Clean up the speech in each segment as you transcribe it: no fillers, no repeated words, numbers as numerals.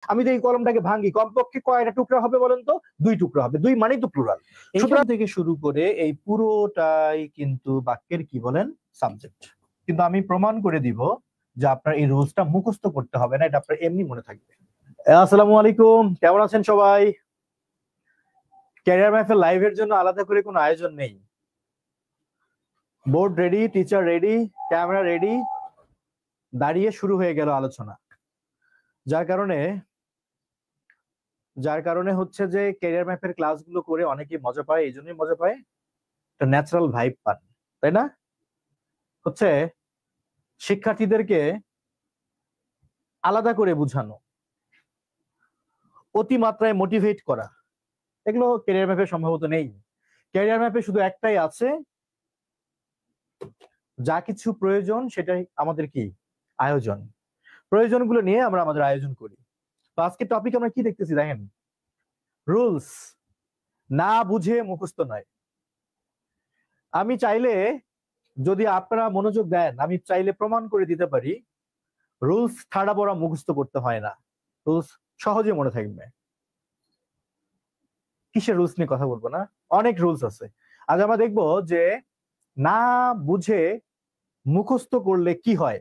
আমি তো এই কলমটাকে ভাঙি, কমপক্ষে কয়টা টুকরা হবে বলেন তো? 2 টুকরা হবে। 2 মানেই তো প্লুরাল। সুতরাং থেকে শুরু করে এই পুরোটাই কিন্তু বাক্যের কি বলেন? সাবজেক্ট। কিন্তু আমি প্রমাণ করে দিব যে আপনার এই রুলসটা মুখস্থ করতে হবে না, এটা আপনার এমনি মনে থাকবে। আসসালামু আলাইকুম, কেমন আছেন সবাই? ক্যারিয়ার ম্যাপের লাইভের জন্য আলাদা করে কোনো আয়োজন নেই। Board ready, teacher ready, camera ready, দাঁড়িয়ে শুরু হয়ে গেল আলোচনা। যার কারণে হচ্ছে যে ক্যারিয়ার ম্যাপের ক্লাসগুলো করে অনেকেই মজা পায়, এই জন্যই মজা পায়, একটা ন্যাচারাল ভাইব পান, তাই না? হচ্ছে শিক্ষার্থীদেরকে আলাদা করে বুঝানো, অতিমাত্রায় মোটিভেট করা, এগুলো ক্যারিয়ার ম্যাপে সম্ভবত নেই। ক্যারিয়ার ম্যাপে শুধু একটাই আছে, যা কিছু প্রয়োজন সেটাই আমাদের কি আয়োজন, প্রয়োজনগুলো নিয়ে আমরা আমাদের আয়োজন করি। তো আজকে টপিক আমরা কি দেখতেছি দেখেন, রুলস না বুঝে মুখস্থ নয়। আমি চাইলে, যদি আপনারা মনোযোগ দেন, আমি চাইলে প্রমাণ করে দিতে পারি রুলস ঠাড়া পড়া মুখস্থ করতে হয় না, রুলস সহজে মনে থাকবে। কিসের রুলস নিয়ে কথা বলবো না, অনেক রুলস আছে। আজ আমরা দেখবো যে না বুঝে মুখস্থ করলে কি হয়,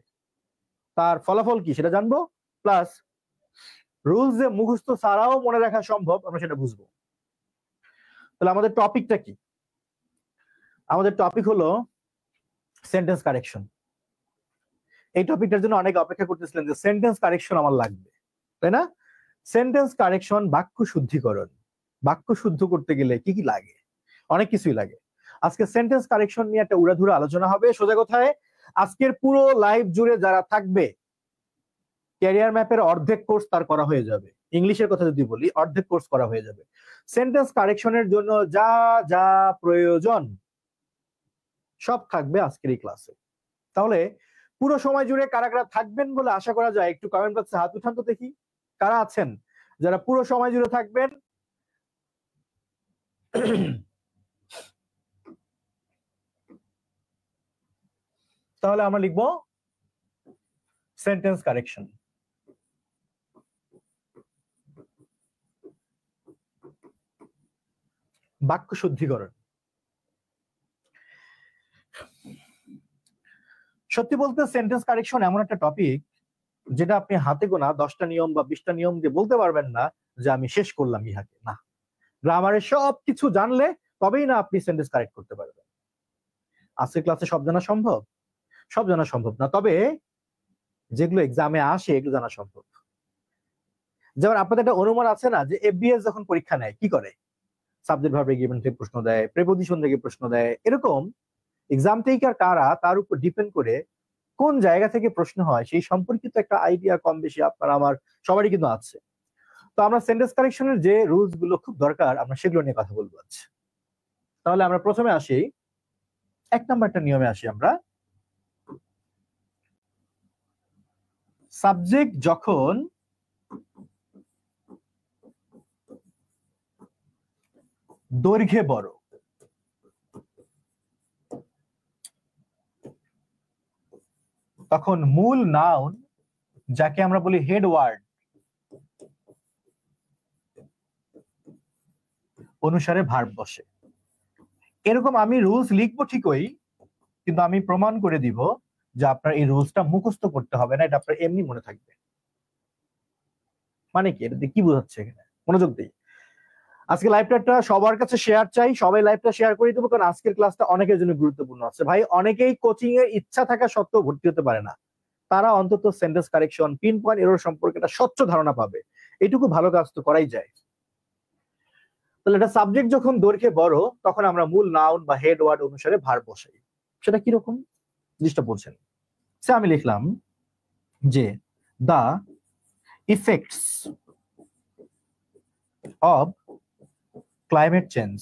তার ফলাফল কি সেটা জানবো, প্লাস রুলস যে মুখস্থ ছাড়াও মনে রাখা সম্ভব আমরা সেটা বুঝবো। তাহলে আমাদের টপিকটা কি? আমাদের টপিক হলো সেন্টেন্স কারেকশন। এই টপিকটার জন্য অনেকে অপেক্ষা করতেছিলেন যে সেন্টেন্স কারেকশন আমার লাগবে, তাই না? সেন্টেন্স কারেকশন, বাক্য শুদ্ধিকরণ। বাক্য শুদ্ধ করতে গেলে কি কি লাগে? অনেক কিছুই লাগে। আজকে সেন্টেন্স কারেকশন নিয়ে একটা উড়াধুরা আলোচনা হবে। সোজা কথায় আজকের পুরো লাইভ জুড়ে যারা থাকবে, ক্যারিয়ার ম্যাপের অর্ধেক কোর্স তার করা হয়ে যাবে। ইংলিশের কথা যদি বলি, অর্ধেক কোর্স করা হয়ে যাবে। সেন্টেন্স কারেকশনের জন্য যা যা প্রয়োজন সব থাকবে আজকের এই ক্লাসে। তাহলে পুরো সময় জুড়ে কারা কারা থাকবেন বলে আশা করা যায়, একটু কমেন্ট বক্সে হাত উঠান তো দেখি কারা আছেন যারা পুরো সময় জুড়ে থাকবেন। তাহলে আমরা লিখবো সেন্টেন্স কারেকশন। বাক্য শুদ্ধিকরণ। সত্যি বলতে সেন্টেন্স কারেকশন এমন একটা টপিক যেটা আপনি হাতে গোনা 10টা নিয়ম বা 20টা নিয়ম দিয়ে বলতে পারবেন না যে আমি শেষ করলাম ইহাকে। না, গ্রামারের সব কিছু জানলে তবেই না আপনি সেন্টেন্স কারেক্ট করতে পারবেন। আজকের ক্লাসে সব জানা সম্ভব? সব জানা সম্ভব না, তবে যেগুলো এক্সামে আসে এগুলো জানা সম্ভব। যেমন আপনাদের একটা অনুমান আছে না যে এফবিএস যখন পরীক্ষা নেয় কি করে? সাবজেক্ট ভার্ব এগ্রিমেন্ট থেকে প্রশ্ন দেয়, প্রেপোজিশন থেকে প্রশ্ন দেয়। এরকম এক্সাম টেকার কারা তার উপর ডিপেন্ড করে কোন জায়গা থেকে প্রশ্ন হয় সেই সম্পর্কিত একটা আইডিয়া কম বেশি আপনার আমার সবারই কিন্তু আছে। তো আমরা সেন্টেন্স কারেকশনের যে রুলস গুলো খুব দরকার আমরা সেগুলো নিয়ে কথা বলবো আজ। তাহলে আমরা প্রথমে আসি, 1 নাম্বারটা নিয়মে আসি আমরা। সাবজেক্ট যখন দৈর্ঘ্যে বড়, তখন মূল নাউন যাকে আমরা বলি হেড ওয়ার্ড অনুসারে ভার্ব বসে। এরকম আমি রুলস লিখবো ঠিকই, কিন্তু আমি প্রমাণ করে দিব যে আপনার এই রুলসটা মুখস্থ করতে হবে না, এটা আপনার এমনি মনে থাকবে। মানে কি, এটা কি বোঝাচ্ছে এখানে? মনোযোগ দিই। আজকে লাইভটা সবার কাছে শেয়ার চাই, সবাই লাইভটা শেয়ার করে দেবো, কারণ আজকের ক্লাসটা অনেকের জন্য গুরুত্বপূর্ণ আছে। ভাই, অনেকেই কোচিং এর ইচ্ছা থাকা সত্ত্বেও ভর্তি হতে পারে না, তারা অন্তত sentence correction, pin point error সম্পর্কে একটা স্বচ্ছ ধারণা পাবে। এটুকু ভালো কাজ তো করাই যায়। তাহলে এটা সাবজেক্ট যখন দৈর্ঘ্যে বড় তখন আমরা মূল নাউন বা হেড ওয়ার্ড অনুসারে ভার্ব বসাই। সেটা কিরকম জিনিসটা বলছেন? সে আমি লিখলাম যে দা ইফেক্টস অফ ক্লাইমেট চেঞ্জ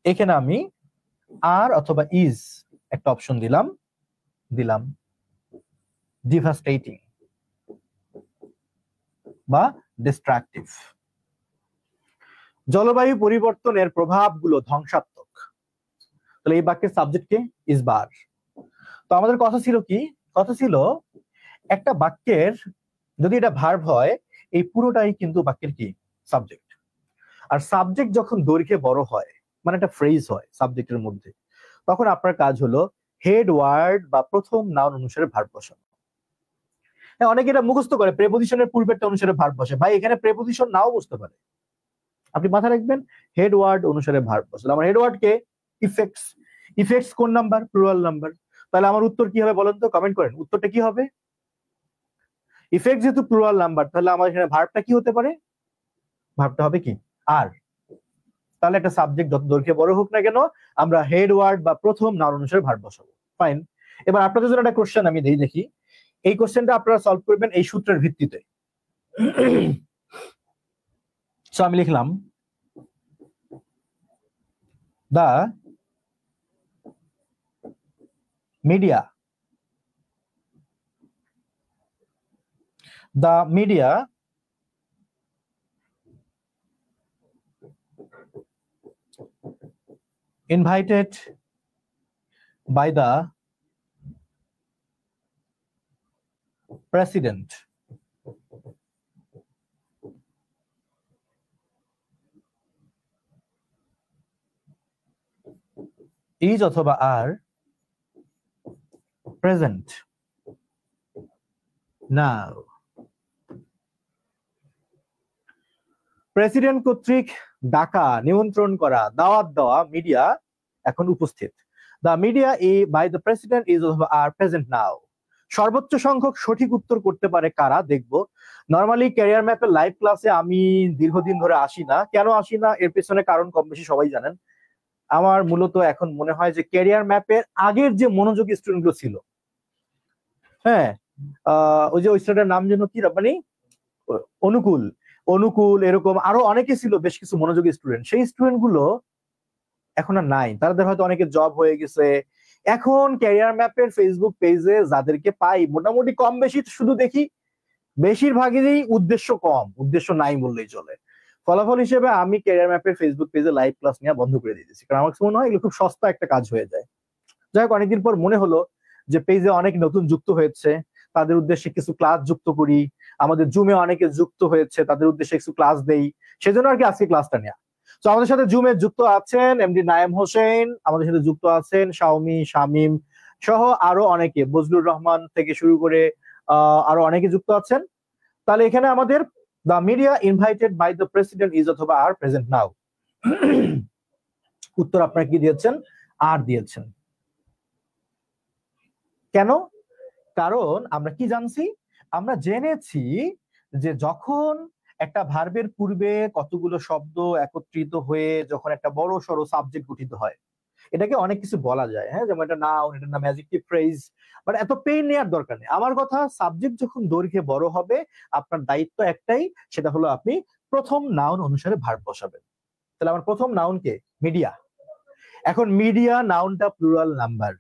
এখানে আমি আর অথবা ইজ একটা অপশন দিলাম ডিভাস্টেটিং বা ডিস্ট্রাকটিভ। জলবায়ু পরিবর্তনের প্রভাবগুলো ধ্বংসাত্মক। তাহলে এই বাক্যের সাবজেক্ট কে? ইজবার। আমাদের কথা ছিল কি, কথা ছিল একটা বাক্যের যদি এটা ভার্ব হয় এই পুরোটাই কিন্তু বাক্যের কি সাবজেক্ট। আর সাবজেক্ট যখন দৈর্ঘ্যে বড় হয় মানে একটা ফ্রেজ হয় সাবজেক্টের মধ্যে, তখন আপনার কাজ হলো হেড ওয়ার্ড বা প্রথম নাউন অনুসারে ভার্ব বসানো। হ্যাঁ, অনেকে এটা মুখস্থ করে প্রেপোজিশনের পূর্বেরটা অনুসারে ভার্ব বসে। ভাই এখানে প্রেপোজিশন নাও বুঝতে পারে, আপনি মাথায় রাখবেন হেড ওয়ার্ড অনুসারে ভার্ব বসে। আমার হেড ওয়ার্ড কে ইফেক্টস। ইফেক্টস কোন নাম্বার? Plural number. তাহলে আমার উত্তর কি হবে বলেন তো, কমেন্ট করেন উত্তরটা কি হবে। ইফেক্ট যেহেতু প্লুরাল নাম্বার তাহলে আমার এখানে ভার্বটা কি হতে পারে? ভার্বটা হবে কি আর। তাহলে একটা সাবজেক্ট যত দৈর্ঘ্যে বড় হোক না কেন আমরা হেড ওয়ার্ড বা প্রথম নাউন অনুসারে ভার্ব বসাবো। ফাইন। এবার আপনাদের জন্য একটা কোশ্চেন আমি দেই, দেখি এই কোশ্চেনটা আপনারা সলভ করবেন এই সূত্রের ভিত্তিতে। সো আমি লিখলাম দা media invited by the president is অথবা are present now। প্রেসিডেন্ট কর্তৃক ডাকা, নিমন্ত্রণ করা, দাওয়াত দেওয়া মিডিয়া এখন উপস্থিত। The media by the president is অথবা আর প্রেজেন্ট নাও। সর্বোচ্চ সংখ্যক সঠিক উত্তর করতে পারে কারা দেখবো। নর্মালি ক্যারিয়ার ম্যাপের লাইভ ক্লাসে আমি দীর্ঘদিন ধরে আসি না। কেন আসি না এর পেছনে কারণ কম বেশি সবাই জানেন। আমার মূলত এখন মনে হয় যে ক্যারিয়ার ম্যাপের আগের যে মনোযোগী স্টুডেন্ট গুলো ছিল, হ্যাঁ ওই যে ওই স্টুডেন্টের নাম যেন কি রাব্বানি, অনুকূল এরকম আরো অনেকে ছিল বেশ কিছু মনোযোগী স্টুডেন্ট, সেই স্টুডেন্ট গুলো এখন আর নাই। তাদের হয়তো অনেকে জব হয়ে গেছে। এখন ক্যারিয়ার ম্যাপের ফেসবুক পেজে যাদেরকে পাই মোটামুটি কম বেশি শুধু দেখি বেশিরভাগই উদ্দেশ্য কম, উদ্দেশ্য নাই বললেই চলে। ফলাফল হিসেবে আমি ক্যারিয়ার ম্যাপের ফেসবুক পেজে লাইভ ক্লাস নেওয়া বন্ধ করে দিয়েছি, কারণ আমার মনে হয় এগুলো খুব সস্তা একটা কাজ হয়ে যায়। যাই হোক, অনেকদিন পর মনে হলো যে পেজে অনেক নতুন যুক্ত হয়েছে, তাদের উদ্দেশ্যে কিছু ক্লাস যুক্ত করি। আমাদের জুমে অনেকে যুক্ত হয়েছে, তাদের উদ্দেশ্যে কিছু ক্লাস দেই, সেজন্য আর কি আজকে ক্লাসটা নেওয়া। তো আমাদের সাথে জুমে যুক্ত আছেন এমডি নায়েম হোসেন, আমাদের সাথে যুক্ত আছেন শাওমি, শামিম সহ আরো অনেকে, বজলুর রহমান থেকে শুরু করে আরো অনেকে যুক্ত আছেন। তাহলে এখানে আমাদের the media invited by the president is অথবা আর প্রেজেন্ট নাও। উত্তর আপনারা কি দিয়েছেন? আর দিয়েছেন। কেন? কারণ আমরা কি জানছি? আমরা জেনেছি যে যখন একটা ভার্বের পূর্বে কতগুলো শব্দ একত্রিত হয়ে যখন একটা বড় সড়ো সাবজেক্ট গঠিত হয়, এটাকে অনেক কিছু বলা যায়, হ্যাঁ, যেমন এটা নাউন, এটা নাম অ্যাডজেক্টিভ ফ্রেজ, বাট এত পেইন নেওয়ার দরকার নেই। আমার কথা, সাবজেক্ট যখন দৈর্ঘ্যে বড় হবে আপনার দায়িত্ব একটাই, সেটা হলো আপনি প্রথম নাউন অনুসারে ভার্ব বসাবেন। তাহলে আমার প্রথম নাউন কে? মিডিয়া। এখন মিডিয়া নাউনটা প্লুরাল নাম্বার।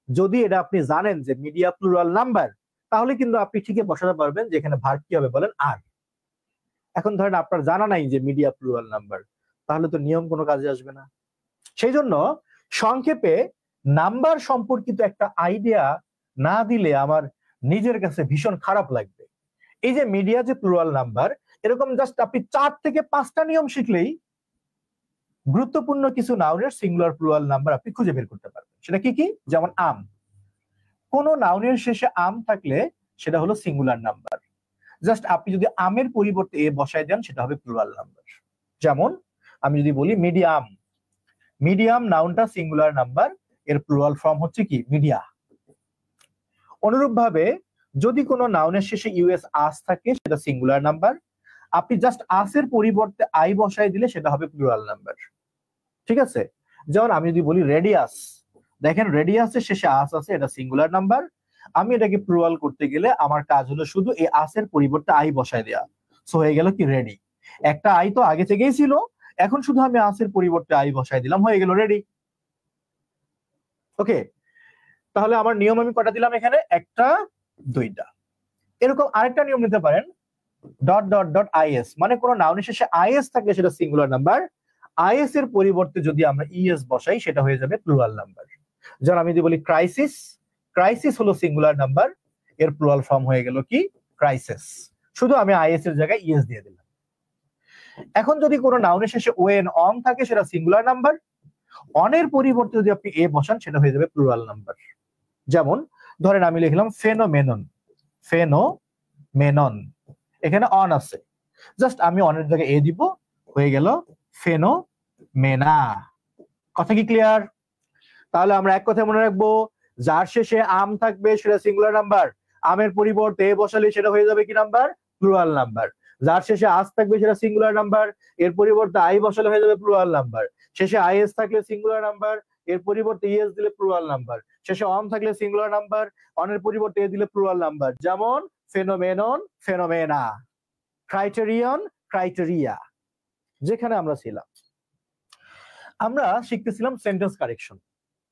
যদি এটা আপনি জানেন যে মিডিয়া প্লুরাল নাম্বার, তাহলে কিন্তু আপনি ঠিকই বসাতে পারবেন যে এখানে ভার্ব কি হবে বলেন? আর। এখন ধরেন আপনার জানা নাই যে মিডিয়া প্লুরাল নাম্বার, তাহলে তো নিয়ম কোনো কাজে আসবে না। সেই জন্য সংক্ষেপে নাম্বার সম্পর্কিত একটা আইডিয়া না দিলে আমার নিজের কাছে ভীষণ খারাপ লাগবে। এই যে মিডিয়া যে প্লুরাল নাম্বার, এরকম জাস্ট আপনি 4 থেকে 5টা নিয়ম শিখলেই গুরুত্বপূর্ণ কিছু নাউনের সিঙ্গুলার প্লুরাল নাম্বার আপনি খুঁজে বের করতে পারবেন। সেটা কি কি? যেমন আম, কোন নাউনের শেষে আম থাকলে সেটা হলো সিঙ্গুলার নাম্বার। জাস্ট আপনি যদি আমের পরিবর্তে এ বসায় দেন সেটা হবে প্লুরাল নাম্বার। যেমন আমি যদি বলি মিডিয়াম, মিডিয়াম নাউনটা সিঙ্গুলার নাম্বার, এর প্লুরাল ফর্ম হচ্ছে কি? মিডিয়া। অনুরূপ ভাবে যদি কোনো নাউনের শেষে ইউএস আস থাকে সেটা সিঙ্গুলার নাম্বার, আপনি জাস্ট আসের পরিবর্তে আই বসায় দিলে সেটা হবে প্লুরাল নাম্বার। ঠিক আছে? যেমন আমি যদি বলি রেডিয়াস, দেখেন রেডিয়াসের শেষে আস আছে, এটা সিঙ্গুলার নাম্বার। আমি এটাকে প্লুরাল করতে গেলে আমার কাজ হলো শুধু এই আসের পরিবর্তে আই বসায় দেয়া। সো হয়ে গেল কি? রেডি। একটা আই তো আগে থেকেই ছিল, এখন শুধু আমি আসের পরিবর্তে আই বসায় দিলাম, হয়ে গেল রেডি। ওকে, তাহলে আমার নিয়ম আমি কটা দিলাম এখানে? একটা, দুইটা। এরকম আরেকটা নিয়ম নিতে পারেন, ডট ডট ডট আইএস, মানে কোন নাউনের শেষে আইএস থাকলে সেটা সিঙ্গুলার নাম্বার, আইএস এর পরিবর্তে যদি আমরা ইএস বসাই সেটা হয়ে যাবে প্লুরাল নাম্বার। যেমন আমি যদি বলি ক্রাইসিস, ক্রাইসিস হলো সিঙ্গুলার নাম্বার, এর প্লুরাল ফর্ম হয়ে গেল কি ক্রাইসিস, শুধু আমি আইএস এর জায়গায় ইএস দিয়ে দিলাম। এখন যদি কোনো নাউনের শেষে ওয়েন অন থাকে সেটা সিঙ্গুলার নাম্বার, অনের পরিবর্তে যদি আপনি এ বসান সেটা হয়ে যাবে প্লুরাল নাম্বার। যেমন ধরেন আমি লিখলাম ফেনোমেনন, ফেনোমেনন, এখানে অন আছে, জাস্ট আমি অনের জায়গায় এ দিব, হয়ে গেল ফেনোমেনা। কথা কি ক্লিয়ার? তাহলে আমরা এক কথা মনে রাখবো, যার শেষে আম থাকবে সেটা সিঙ্গুলার নাম্বার, আমের পরিবর্তে এ বসালে সেটা হয়ে যাবে কি নাম্বার? Plural number. যার শেষে আস থাকবে সেটা সিঙ্গুলার নাম্বার, এর পরিবর্তে আই বসালে হয়ে যাবে প্লুরাল নাম্বার। শেষে আইএস থাকলে সিঙ্গুলার নাম্বার, এর পরিবর্তে ইএস দিলে প্লুরাল নাম্বার। শেষে অন থাকলে সিঙ্গুলার নাম্বার, অনের পরিবর্তে এ দিলে প্লুরাল নাম্বার। যেমন ফেনোমেনন, ফেনোমেনা, ক্রাইটেরিয়ন, ক্রাইটেরিয়া। যেখানে আমরা ছিলাম, আমরা শিখতেছিলাম সেন্টেন্স কারেকশন।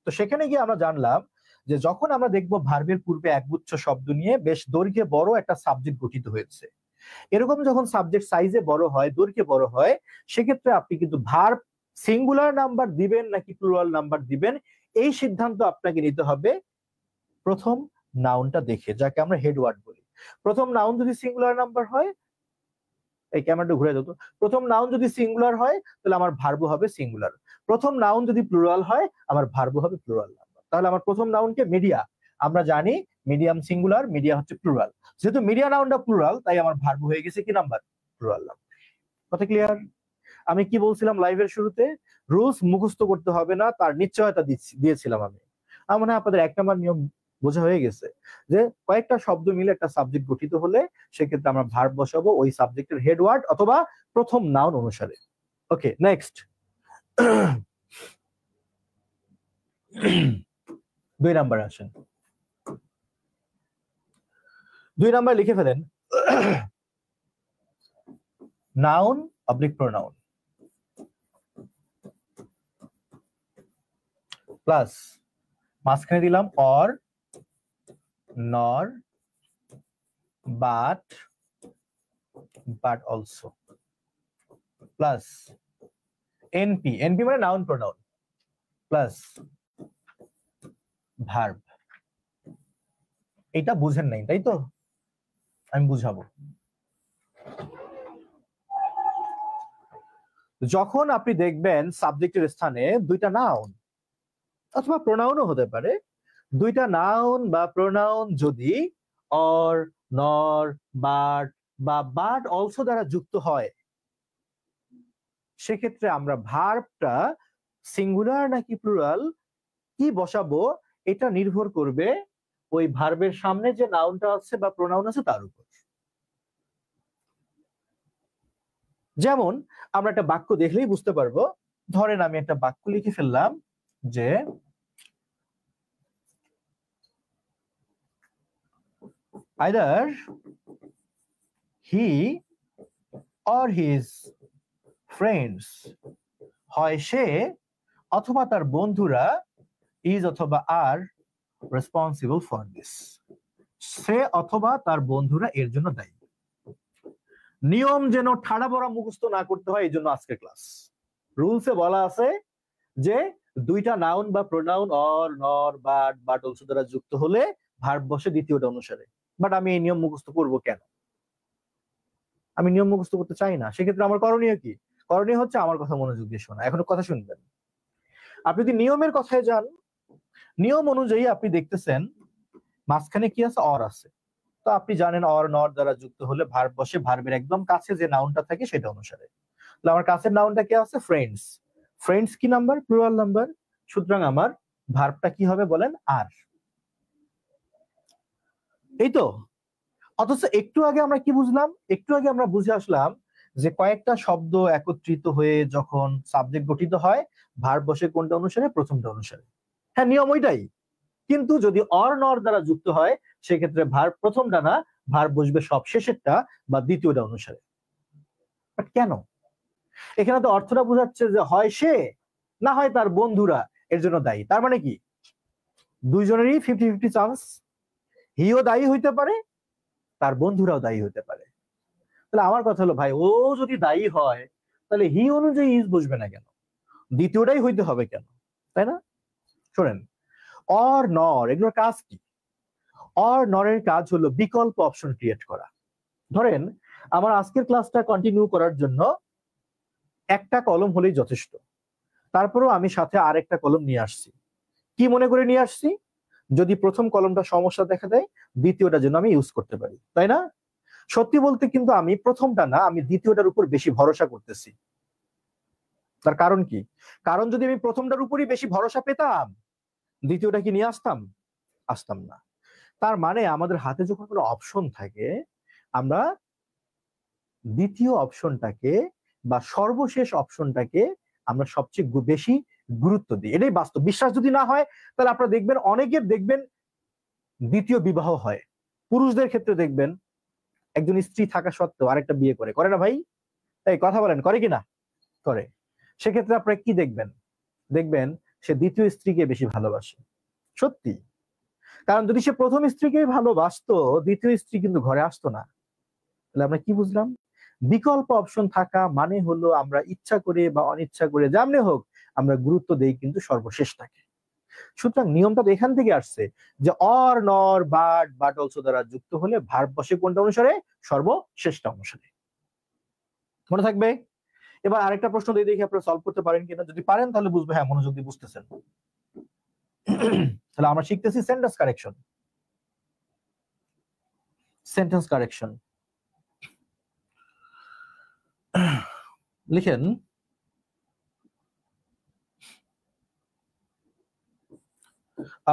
তো সেখানে গিয়ে আমরা জানলাম যে যখন আমরা দেখব ভার্বের পূর্বে একগুচ্ছ শব্দ নিয়ে বেশ দৈর্ঘ্যে বড় একটা সাবজেক্ট গঠিত হয়েছে, এরকম যখন সাবজেক্ট সাইজে বড় হয়, দৈর্ঘ্যে বড় হয়, সেক্ষেত্রে আপনি কিন্তু ভার্ব সিঙ্গুলার নাম্বার দিবেন নাকি প্লুরাল নাম্বার দিবেন, এই সিদ্ধান্ত আপনাকে নিতে হবে প্রথম নাউনটা দেখে, যাকে আমরা হেডওয়ার্ড বলি। প্রথম নাউন যদি সিঙ্গুলার নাম্বার হয়, এই ক্যামেরাটা ঘুরে যেত, প্রথম নাউন যদি সিঙ্গুলার হয় তাহলে আমার ভার্বও হবে সিঙ্গুলার। প্রথম নাউন যদি প্লুরাল হয় আমার ভার্বও হবে প্লুরাল নাম্বার। তাহলে আমার প্রথম নাউনকে মিডিয়া, আমরা জানি মিডিয়াম সিঙ্গুলার, মিডিয়া হচ্ছে প্লুরাল। যেহেতু মিডিয়া নাউনটা প্লুরাল, তাই আমার ভার্ব হয়ে গেছে কি নাম্বার? Plural number. কথা ক্লিয়ার? আমি কি বলছিলাম লাইভের শুরুতে? রুলস মুখস্থ করতে হবে না, তার নিশ্চয়তা দিয়েছিলাম আমি। আমার মনে হয় আপনাদের এক নাম্বার নিয়ম বোঝা হয়ে গেছে, যে কয়েকটা শব্দ মিলে একটা সাবজেক্ট গঠিত হলে সেক্ষেত্রে আমরা ভার্ব বসাবো ওই সাবজেক্টের হেডওয়ার্ড অথবা প্রথম নাউন অনুসারে। ওকে, নেক্সট 2 নাম্বার আসেন। 2 নাম্বার লিখে ফেলেন নাউন অবলিক প্রোনাউন প্লাস মাঝখানে দিলাম or, nor, but, but also, plus NP, NP মানে নাউন প্রোনাউন, প্লাস ভার্ব। এটা বুঝেন নাই তাই তো? আমি বুঝাবো। যখন আপনি দেখবেন সাবজেক্টের স্থানে দুইটা নাউন অথবা প্রোনাউনও হতে পারে, দুইটা নাউন বা প্রোনাউন যদি অর, নর, বাট বা বাট অলসো দ্বারা যুক্ত হয়, সেক্ষেত্রে আমরা ভার্বটা সিঙ্গুলার নাকি প্লুরাল কি বসাবো এটা নির্ভর করবে ওই ভার্বের সামনে যে নাউনটা আছে বা প্রোনাউন আছে তার উপর। যেমন আমরা একটা বাক্য দেখলেই বুঝতে পারবো, ধরেন আমি একটা বাক্য লিখে ফেললাম যে either he or his friends, হয় সে অথবা তার বন্ধুরা, is অথবা আর রেসপন্সিবল ফর দিস, সে অথবা তার বন্ধুরা এর জন্য দায়ী। নিয়ম যেন ঠাড়া বড়া মুখস্থ না করতে হয়, এই জন্য আজকে ক্লাস। রুলসে বলা আছে যে দুইটা নাউন বা pronoun or, nor, but, but also দ্বারা যুক্ত হলে ভার্ব বসে দ্বিতীয়টা অনুসারে। বাট আমি এই নিয়ম মুখস্থ করব কেন? আমি নিয়ম মুখস্থ করতে চাই না। সেক্ষেত্রে আমার করণীয় কি? করণীয় হচ্ছে আমার কথা মনোযোগ দিয়ে শোনা। এখনো কথা শুনবেন। আপনি যদি নিয়মের কথায় যান, নিয়ম অনুযায়ী আপনি দেখতেছেন মাঝখানে কি আছে? অর আছে। তো আপনি জানেন অর, নর দ্বারা যুক্ত হলে ভার্ব বসে ভার্বের একদম কাছে যে নাউনটা থাকে সেটা অনুসারে। তাহলে আমার কাছের নাউনটা কি আছে? ফ্রেন্ডস। ফ্রেন্ডস কি নাম্বার? Plural number. সুতরাং আমার ভার্বটা কি হবে বলেন? আর। এই তো। অথচ একটু আগে আমরা কি বুঝলাম? একটু আগে আমরা বুঝে আসলাম যে কয়েকটা শব্দ একত্রিত হয়ে যখন সাবজেক্ট গঠিত হয়, ভার্ব বসে কোনটা অনুসারে? প্রথমটা অনুসারে। হ্যাঁ, নিয়ম ওইটাই। কিন্তু যদি অর, নর দ্বারা যুক্ত হয় সেক্ষেত্রে ভার্ব প্রথমটা না, ভার্ব বসবে সব শেষেরটা বা দ্বিতীয়টা অনুসারে। বাট কেন? এখানে তো অর্থটা বোঝাচ্ছে যে হয় সে না হয় তার বন্ধুরা এর জন্য দায়ী। তার মানে কি দুইজনেরই 50-50 চান্স, হিও দায়ী হইতে পারে, তার বন্ধুরাও দায়ী হতে পারে। তাহলে আমার কথা হলো ভাই, ও যদি দায়ী হয় তাহলে হি অনুযায়ী ইজ বসবে না কেন? দ্বিতীয়টাই হইতে হবে কেন? তাই না? শোনেন, অর, নর এগুলোর কাজ কি? অর নরের কাজ হলো বিকল্প অপশন ক্রিয়েট করা। ধরেন আমার আজকের ক্লাসটা কন্টিনিউ করার জন্য একটা কলম হলেই যথেষ্ট, তারপরেও আমি সাথে আরেকটা কলম নিয়ে আসছি। কি মনে করে নিয়ে আসছি? যদি প্রথম কলমটা সমস্যা দেখা দেয়, দ্বিতীয়টা যেন আমি ইউজ করতে পারি, তাই না? সত্যি বলতে কিন্তু আমি প্রথমটা না, আমি দ্বিতীয়টার উপর বেশি ভরসা করতেছি। তার কারণ কি? কারণ যদি আমি প্রথমটার উপরই বেশি ভরসা পেতাম, দ্বিতীয়টা কি নিয়ে আসতাম? আসতাম না। তার মানে আমাদের হাতে যখন কোনো অপশন থাকে, আমরা দ্বিতীয় অপশনটাকে বা সর্বশেষ অপশনটাকে আমরা সবচেয়ে বেশি গুরুত্ব দিই। এটাই বাস্তব। বিশ্বাস যদি না হয় তাহলে আপনারা দেখবেন অনেকের দেখবেন দ্বিতীয় বিবাহ হয়। পুরুষদের ক্ষেত্রে দেখবেন একজন স্ত্রী থাকা সত্ত্বেও আরেকটা বিয়ে করে, করে না ভাই? এই কথা বলেন, করে কিনা? করে। সেক্ষেত্রে আপনারা কি দেখবেন? দেখবেন সে দ্বিতীয় স্ত্রীকে বেশি ভালোবাসে। সত্যি। কারণ যদি সে প্রথম স্ত্রীকে ভালোবাসতো, দ্বিতীয় স্ত্রী কিন্তু ঘরে আসতো না। তাহলে আমরা কি বুঝলাম? বিকল্প অপশন থাকা মানে হলো আমরা ইচ্ছা করে বা অনিচ্ছা করে যেমনি হোক আমরা গুরুত্ব দেই কিন্তু সর্বশেষটাকে। সুতরাং নিয়মটা তো এখান থেকে আসছে যে অর নর বাট অলসো দ্বারা যুক্ত হলে ভার্ব বসে কোনটা অনুসারে? সর্বশেষটা অনুসারে। মনে থাকবে? এবার আরেকটা প্রশ্ন দিয়ে দেখি আপনারা সলভ করতে পারেন কিনা। যদি পারেন তাহলে বুঝবে হ্যাঁ মনোযোগ দিয়ে বুঝতেছেন। তাহলে আমরা শিখতেছি সেন্টেন্স কারেকশন। সেন্টেন্স কারেকশন লিখেন,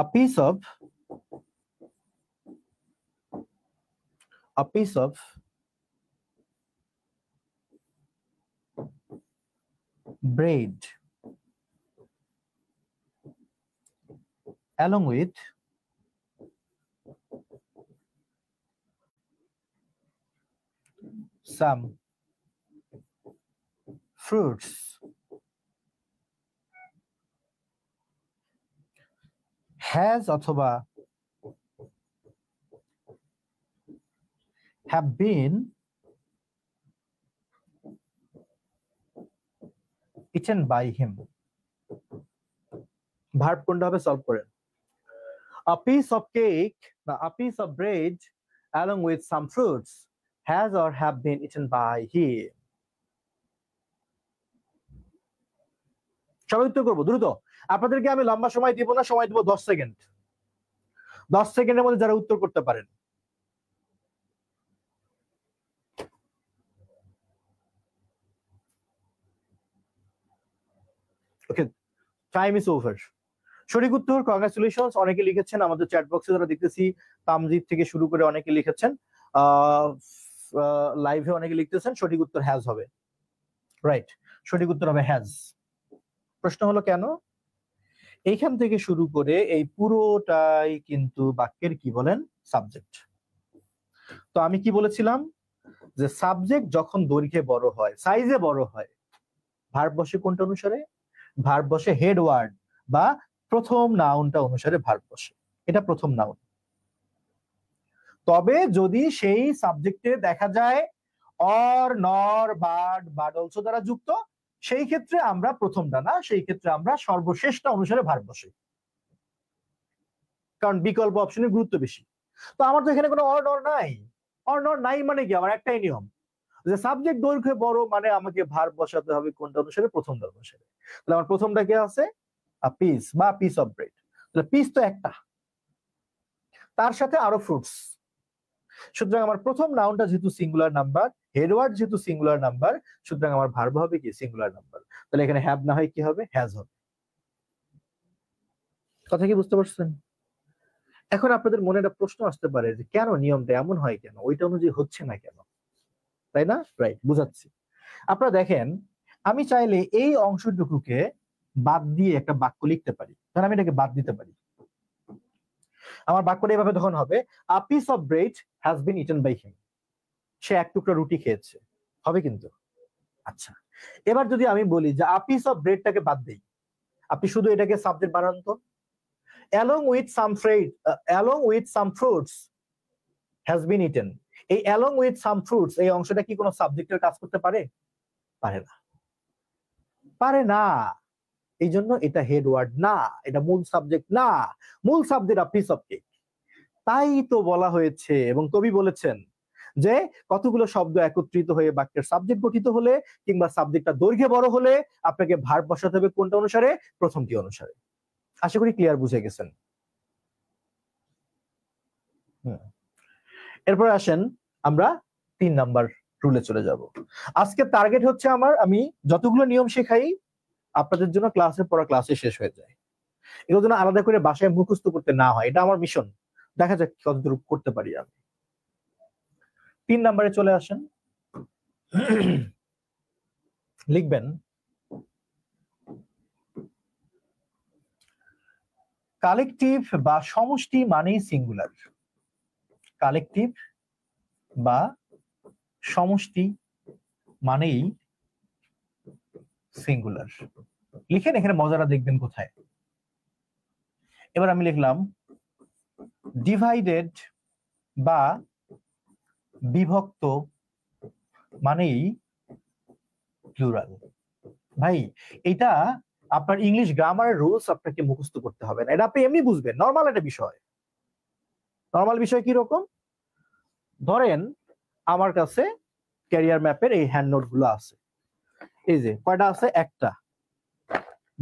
a piece of bread along with some fruits has অথবা have been eaten by him. Verb কোনটা হবে সলভ করেন। A piece of cake, a piece of bread along with some fruits has or have been eaten by him. সবাই উত্তর করবো দ্রুত। আপনাদেরকে আমি লম্বা সময় দিব না, সময় দিব 10 সেকেন্ড। 10 সেকেন্ডের মধ্যে যারা উত্তর করতে পারেন। ওকে, টাইম ইজ ওভার। সঠিক উত্তর কংগ্রাচুলেশনস, অনেকে লিখেছেন আমাদের চ্যাট বক্সে যারা দেখতেছি, তামজিদ থেকে শুরু করে অনেকে লিখেছেন, লাইভে অনেকে লিখতেছেন। সঠিক উত্তর হ্যাজ হবে। রাইট, সঠিক উত্তর হবে হ্যাজ। প্রশ্ন হলো কেন? এইখান থেকে শুরু করে এই পুরোটাই কিন্তু বাক্যের কি বলেন? সাবজেক্ট। তো আমি কি বলেছিলাম যে সাবজেক্ট যখন দৈর্ঘ্যে বড় হয়, সাইজে বড় হয়, ভার্ব বসে কোনটা অনুসারে? ভার্ব বসে হেড ওয়ার্ড বা প্রথম নাউনটা অনুসারে ভার্ব বসে। এটা প্রথম নাউন। তবে যদি সেই সাবজেক্টে দেখা যায় অর নর বাট অলসো দ্বারা যুক্ত, সেই ক্ষেত্রে আমরা প্রথমটা না, সেই ক্ষেত্রে আমরা সর্বশেষটা অনুসারে ভার্ব বসে, কারণ বিকল্প অপশনের গুরুত্ব বেশি। তো আমার তো এখানে কোনো অর নর নাই। অর নর নাই মানে কি? আমার একটাই নিয়ম যে সাবজেক্ট দৈর্ঘ্যে বড় মানে আমাকে ভার্ব বসাতে হবে কোনটা অনুসারে? প্রথমটা অনুসারে। তাহলে আমার প্রথমটা কি আছে? আ পিস বা পিস অফ ব্রেড। তাহলে পিস তো একটা, তার সাথে আরো ফ্রুটস। সুতরাং আমার প্রথম নাউনটা যেহেতু সিঙ্গুলার নাম্বার, হেডওয়ার্ড যেহেতু সিঙ্গুলার নাম্বার, সুতরাং আমার ভার্ব হবে কি? Singular number. তাহলে এখানে হ্যাভ না হয় কি হবে? হ্যাজ হবে। কথা কি বুঝতে পারছেন? এখন আপনাদের মনে একটা প্রশ্ন আসতে পারে যে কেন নিয়মটা এমন হয়, কেন ওইটা অনুযায়ী হচ্ছে না কেন, তাই না? রাইট, বুঝাচ্ছি। আপনারা দেখেন, আমি চাইলে এই অংশটুকুকে বাদ দিয়ে একটা বাক্য লিখতে পারি। ধরেন আমি এটাকে বাদ দিতে পারি। আমার বাক্যটা এভাবে তখন হবে, a piece of bread has been eaten by him. সে এক টুকরা রুটি খেয়েছে, হবে কিন্তু। আচ্ছা, এবার যদি আমি বলি যে আ পিস অফ ব্রেডটাকে বাদ দেই, আপনি শুধু এটাকে সাবজেক্ট বানান তো। along with some along with some fruits has been eaten, এই along with some fruits এই অংশটা কি কোনো সাবজেক্টের কাজ করতে পারে? পারে না, পারে না। এই জন্য এটা হেড ওয়ার্ড না, এটা মূল সাবজেক্ট না। মূল subject a piece of cake. তাই তো বলা হয়েছে এবং কবি বলেছেন যে কতগুলো শব্দ একত্রিত হয়ে বাক্যের সাবজেক্ট গঠিত হলে কিংবা সাবজেক্টটা দৈর্ঘ্যে বড় হলে আপনাকে ভার্ব বসাতে হবে কোনটা অনুসারে, প্রথমটি অনুসারে। আশা করি ক্লিয়ার বুঝে গেছেন। এরপর আসেন আমরা 3 নাম্বার রুলে চলে যাব। আজকে টার্গেট হচ্ছে আমি যতগুলো নিয়ম শেখাই আপনাদের জন্য ক্লাসের পর ক্লাসে শেষ হয়ে যায়, এগুলো যেন আলাদা করে বাসায় মুখস্থ করতে না হয়, এটা আমার মিশন। দেখা যাক কতদূর করতে পারি আমি। 3 নাম্বারে চলে আসেন, লিখবেন কালেকটিভ বা সমষ্টি মানেই সিঙ্গুলার। কালেকটিভ বা সমষ্টি মানেই সিঙ্গুলার। লিখেন, এখানে মজাটা দেখবেন কোথায়। এবার আমি লিখলাম ডিভাইডেড বা বিভক্ত মানেই প্লুরাল। ভাই এটা আপনার ইংলিশ গ্রামারের রুলস আপনাকে মুখস্থ করতে হবে না, এটা আপনি এমনি বুঝবেন, নর্মাল একটা বিষয়। নর্মাল বিষয় কি রকম? ধরেন আমার কাছে ক্যারিয়ার ম্যাপের এই হ্যান্ড নোট গুলো আছে, এই যে কয়টা আছে, একটা,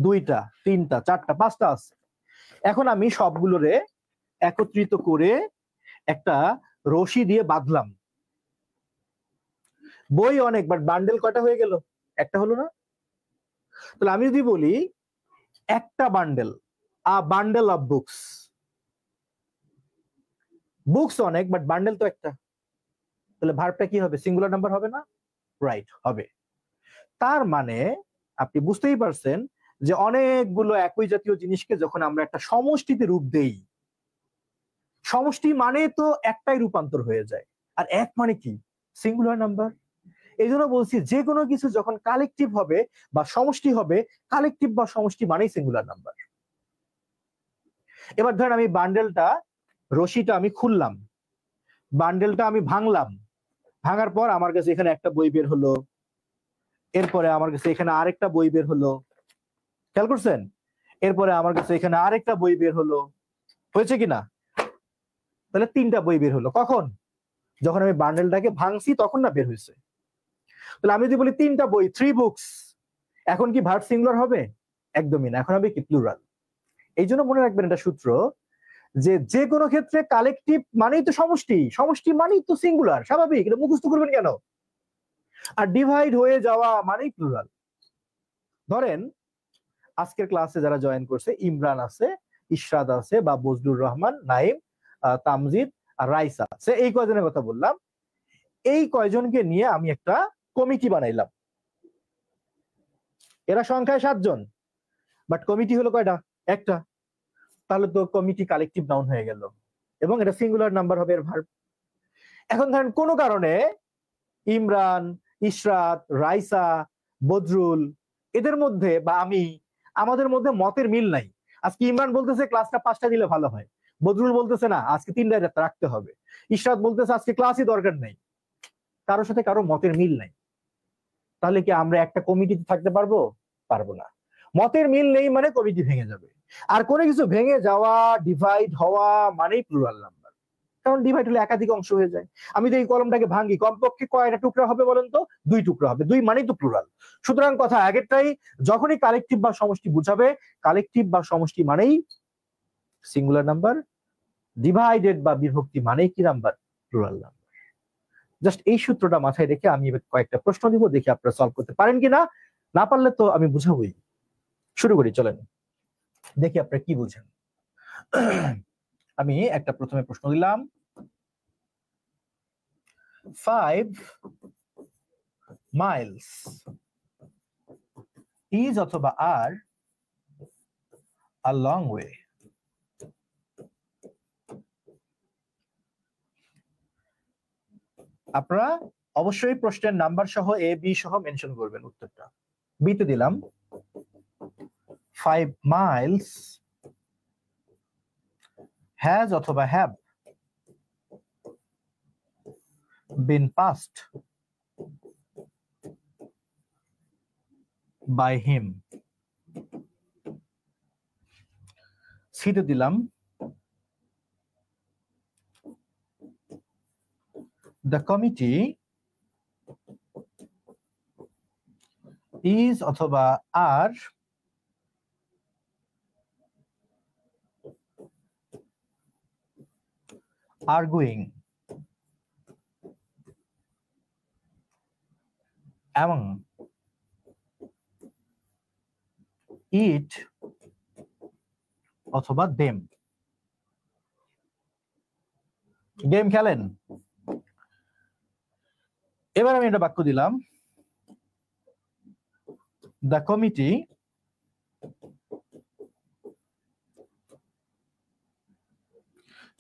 দুইটা, তিনটা, চারটা, পাঁচটা আছে। এখন আমি সবগুলোরে একত্রিত করে একটা রশি দিয়ে বাঁধলাম। বই অনেক, বাট বান্ডেল কয়টা হয়ে গেল? একটা হলো না? তাহলে আমি যদি বলি একটা bundle, a bundle of books, books অনেক বাট বান্ডেল তো একটা, তাহলে ভার্বটা কি হবে? সিঙ্গুলার নাম্বার হবে না? রাইট, হবে। তার মানে আপনি বুঝতেই পারছেন যে অনেকগুলো একই জাতীয় জিনিসকে যখন আমরা একটা সমষ্টিতে রূপ দেই, সমষ্টি মানে তো একটাই রূপান্তর হয়ে যায়, আর এক মানে কি? Singular number. এই জন্য বলছি যে কোনো কিছু যখন কালেকটিভ হবে বা সমষ্টি হবে, কালেকটিভ বা সমষ্টি মানেই সিঙ্গুলার নাম্বার। এবার ধরেন আমি বান্ডেলটা, রশিটা আমি খুললাম, বান্ডেলটা আমি ভাঙলাম, ভাঙার পর আমার কাছে এখানে একটা বই বের হলো, এরপরে আমার কাছে এখানে আরেকটা বই বের হলো, খেয়াল করছেন? এরপরে আমার কাছে এখানে আরেকটা বই বের হলো, হয়েছে কিনা? তাহলে 3টা বই বের হলো। কখন? যখন আমি বান্ডেলটাকে ভাঙছি তখন না বের হয়েছে? তাহলে আমি যদি বলি 3টা বই, 3 বুকস, এখন কি ভার্ব সিঙ্গুলার হবে? একদমই না, এখন হবে কি প্লুরাল। এই জন্য মনে রাখবেন এটা সূত্র, যে যে কোনো ক্ষেত্রে কালেকটিভ মানেই তো সমষ্টি, সমষ্টি মানেই তো সিঙ্গুলার, স্বাভাবিক, এটা মুখস্থ করবেন কেন? আর ডিভাইড হয়ে যাওয়া মানেই প্লুরাল। ধরেন আজকের ক্লাসে যারা জয়েন করছে, ইমরান আছে, ইশরাত আছে, বা বজলুর রহমান, নাইম, তামজিদ আর রাইসা আছে, এই কয়জনের কথা বললাম। এই কয়জনকে নিয়ে আমি একটা কমিটি বানাইলাম। এরা সংখ্যায় 7 জন, বাট কমিটি হলো কয়টা? একটা। তাহলে তো কমিটি কালেকটিভ নাউন হয়ে গেল এবং এটা সিঙ্গুলার নাম্বার হবে এর ভার্ব। এখন ধরেন কোনো কারণে ইমরান, ইশরাত, রাইসা, বদরুল, এদের মধ্যে বা আমাদের মধ্যে মতের মিল নাই। আজকে ইমরান বলতেছে ক্লাসটা 5টা দিলে ভালো হয়, বদরুল বলতেছে না আজকে 3টায় রাখতে হবে, ইশরাত বলতেছে আজকে ক্লাসই দরকার নেই। কারোর সাথে কারো মতের মিল নাই। তাহলে কি আমরা একটা কমিটিতে থাকতে পারবো? পারবো না। মতের মিল নেই মানে কমিটি ভেঙে যাবে। আর কোনো কিছু ভেঙে যাওয়া, ডিভাইড হওয়া মানেই প্লুরাল নাম্বার, কারণ ডিভাইড হলে একাধিক অংশ হয়ে যায়। আমি তো এই কলমটাকে ভাঙি, কমপক্ষে কয়টা টুকরা হবে বলেন তো? 2 টুকরা হবে, 2 মানেই তো প্লুরাল। সুতরাং কথা আগেরটাই, যখনই কালেকটিভ বা সমষ্টি বুঝাবে, কালেকটিভ বা সমষ্টি মানেই সিঙ্গুলার নাম্বার, ডিভাইডেড বা বিভক্তি মানেই কি নাম্বার? Plural number. জাস্ট এই সূত্রটা মাথায় রেখে আমি এবার কয়েকটা প্রশ্ন দিব, দেখি আপনারা সলভ করতে পারেন কিনা। না পারলে তো আমি বুঝাবই। শুরু করি, চলেন দেখি আপনারা কি বুঝেন। আমি একটা প্রথমে প্রশ্ন দিলাম, 5 miles is অথবা are a long way। আপনারা অবশ্যই প্রশ্নের নাম্বার সহ এ বি সহ মেনশন করবেন উত্তরটা। বিতে দিলাম 5 miles has অথবা have been passed by him। সিতে দিলাম দ্য কমিটি ইজ অথবা আর arguing among it অথবা them গেম খেলেন। এবার আমি একটা বাক্য দিলাম, দ্য কমিটি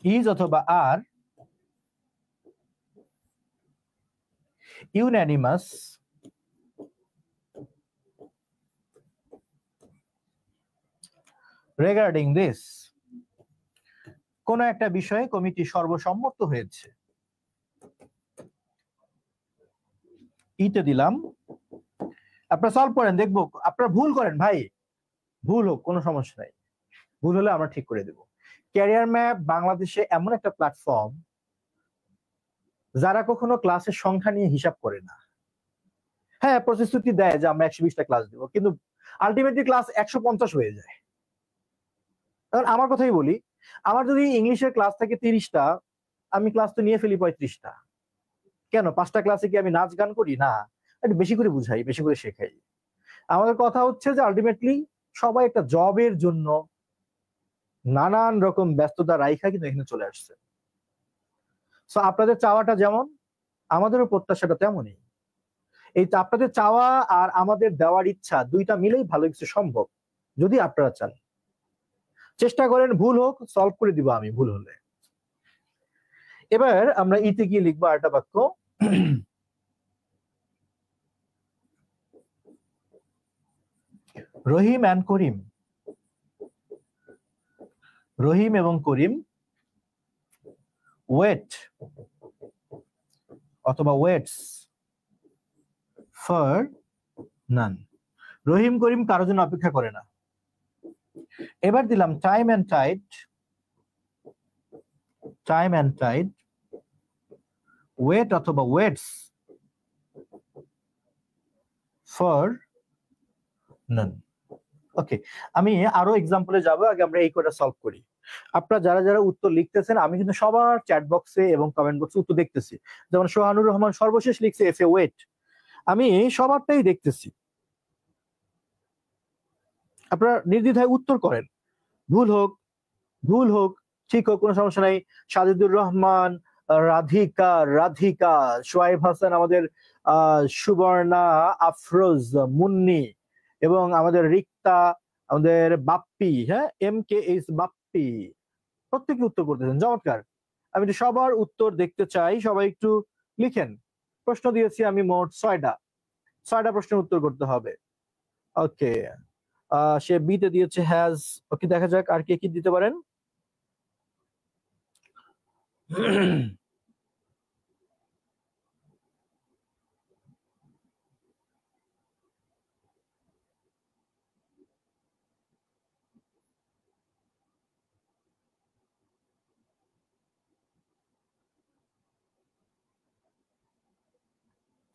ইজ অথবা আর ইউনানিমাস রিগার্ডিং দিস, কোন একটা বিষয়ে কমিটি সর্বসম্মত হয়েছে। ইতে দিলাম, আপনারা সলভ করেন, দেখবো আপনারা ভুল করেন ভাই, ভুল হোক কোনো সমস্যা নাই, ভুল হলে আমরা ঠিক করে দেব। ক্যারিয়ার ম্যাপ বাংলাদেশে এমন একটা প্ল্যাটফর্ম যারা কখনো ক্লাসের সংখ্যা নিয়ে হিসাব করে না। হ্যাঁ, প্রতিশ্রুতি দেয় যে আমরা 120টা ক্লাস দেবো, কিন্তু আলটিমেটলি ক্লাস 150 হয়ে যায়। কারণ আমার কথাই বলি, আমার যদি ইংলিশের ক্লাস থাকে 30টা, আমি ক্লাস তো নিয়ে ফেলি 35টা। কেন? 5টা ক্লাসে কি আমি নাচ গান করি? না, একটু বেশি করে বুঝাই, বেশি করে শেখাই। আমাদের কথা হচ্ছে যে আলটিমেটলি সবাই একটা জবের জন্য নানান রকম ব্যস্ততা রাইখা কিন্তু এখানে চলে আসছে। সো আপনাদের চাওয়াটা যেমন, আমাদেরও প্রত্যাশাটা তেমনই। এই আপনাদের চাওয়া আর আমাদের দেওয়ার ইচ্ছা দুইটা মিলেই ভালো কিছু সম্ভব, যদি আপনারা চান। চেষ্টা করেন, ভুল হোক সলভ করে দিব আমি ভুল হলে। এবার আমরা ইতে গিয়ে লিখবো আরেকটা বাক্য, রহিম অ্যান্ড করিম, রহিম এবং করিম ওয়েট অথবা waits for none, Rahim Karim কারোর জন্য অপেক্ষা করে না। এবার দিলাম time and tide, time and tide wait অথবা ওয়েটস ফর নান। ওকে, আমি আরো এক্সাম্পলে যাব, আগে আমরা এই কোডটা সলভ করি। আপনারা যারা যারা উত্তর লিখতেছেন, আমি কিন্তু সবার চ্যাট বক্সে এবং কমেন্ট বক্সে উত্তর দেখতেছি। যেমন সোহানুর রহমান সর্বশেষ লিখছে এফ এ ওয়েট, আমি সবারটাই দেখতেছি। আপনারা নির্দ্বিধায় উত্তর করেন, ভুল হোক ভুল হোক ঠিক হোক কোনো সমস্যা নাই। সাজিদুর রহমান, রাধিকা, রাধিকা, সোয়াইব হাসান, আমাদের সুবর্ণা, আফরোজ, মুন্নি এবং আমাদের রিক্তা, আমাদের বাপ্পি, হ্যাঁ MKH বাপ্পি, প্রত্যেকে উত্তর করতেছেন, চমৎকার। আমি একটু সবার উত্তর দেখতে চাই, সবাই একটু লিখেন। প্রশ্ন দিয়েছি আমি মোট 6টা প্রশ্নের উত্তর করতে হবে। ওকে, সে বিতে দিয়েছে হ্যাজ। ওকে, দেখা যাক আর কে কি দিতে পারেন।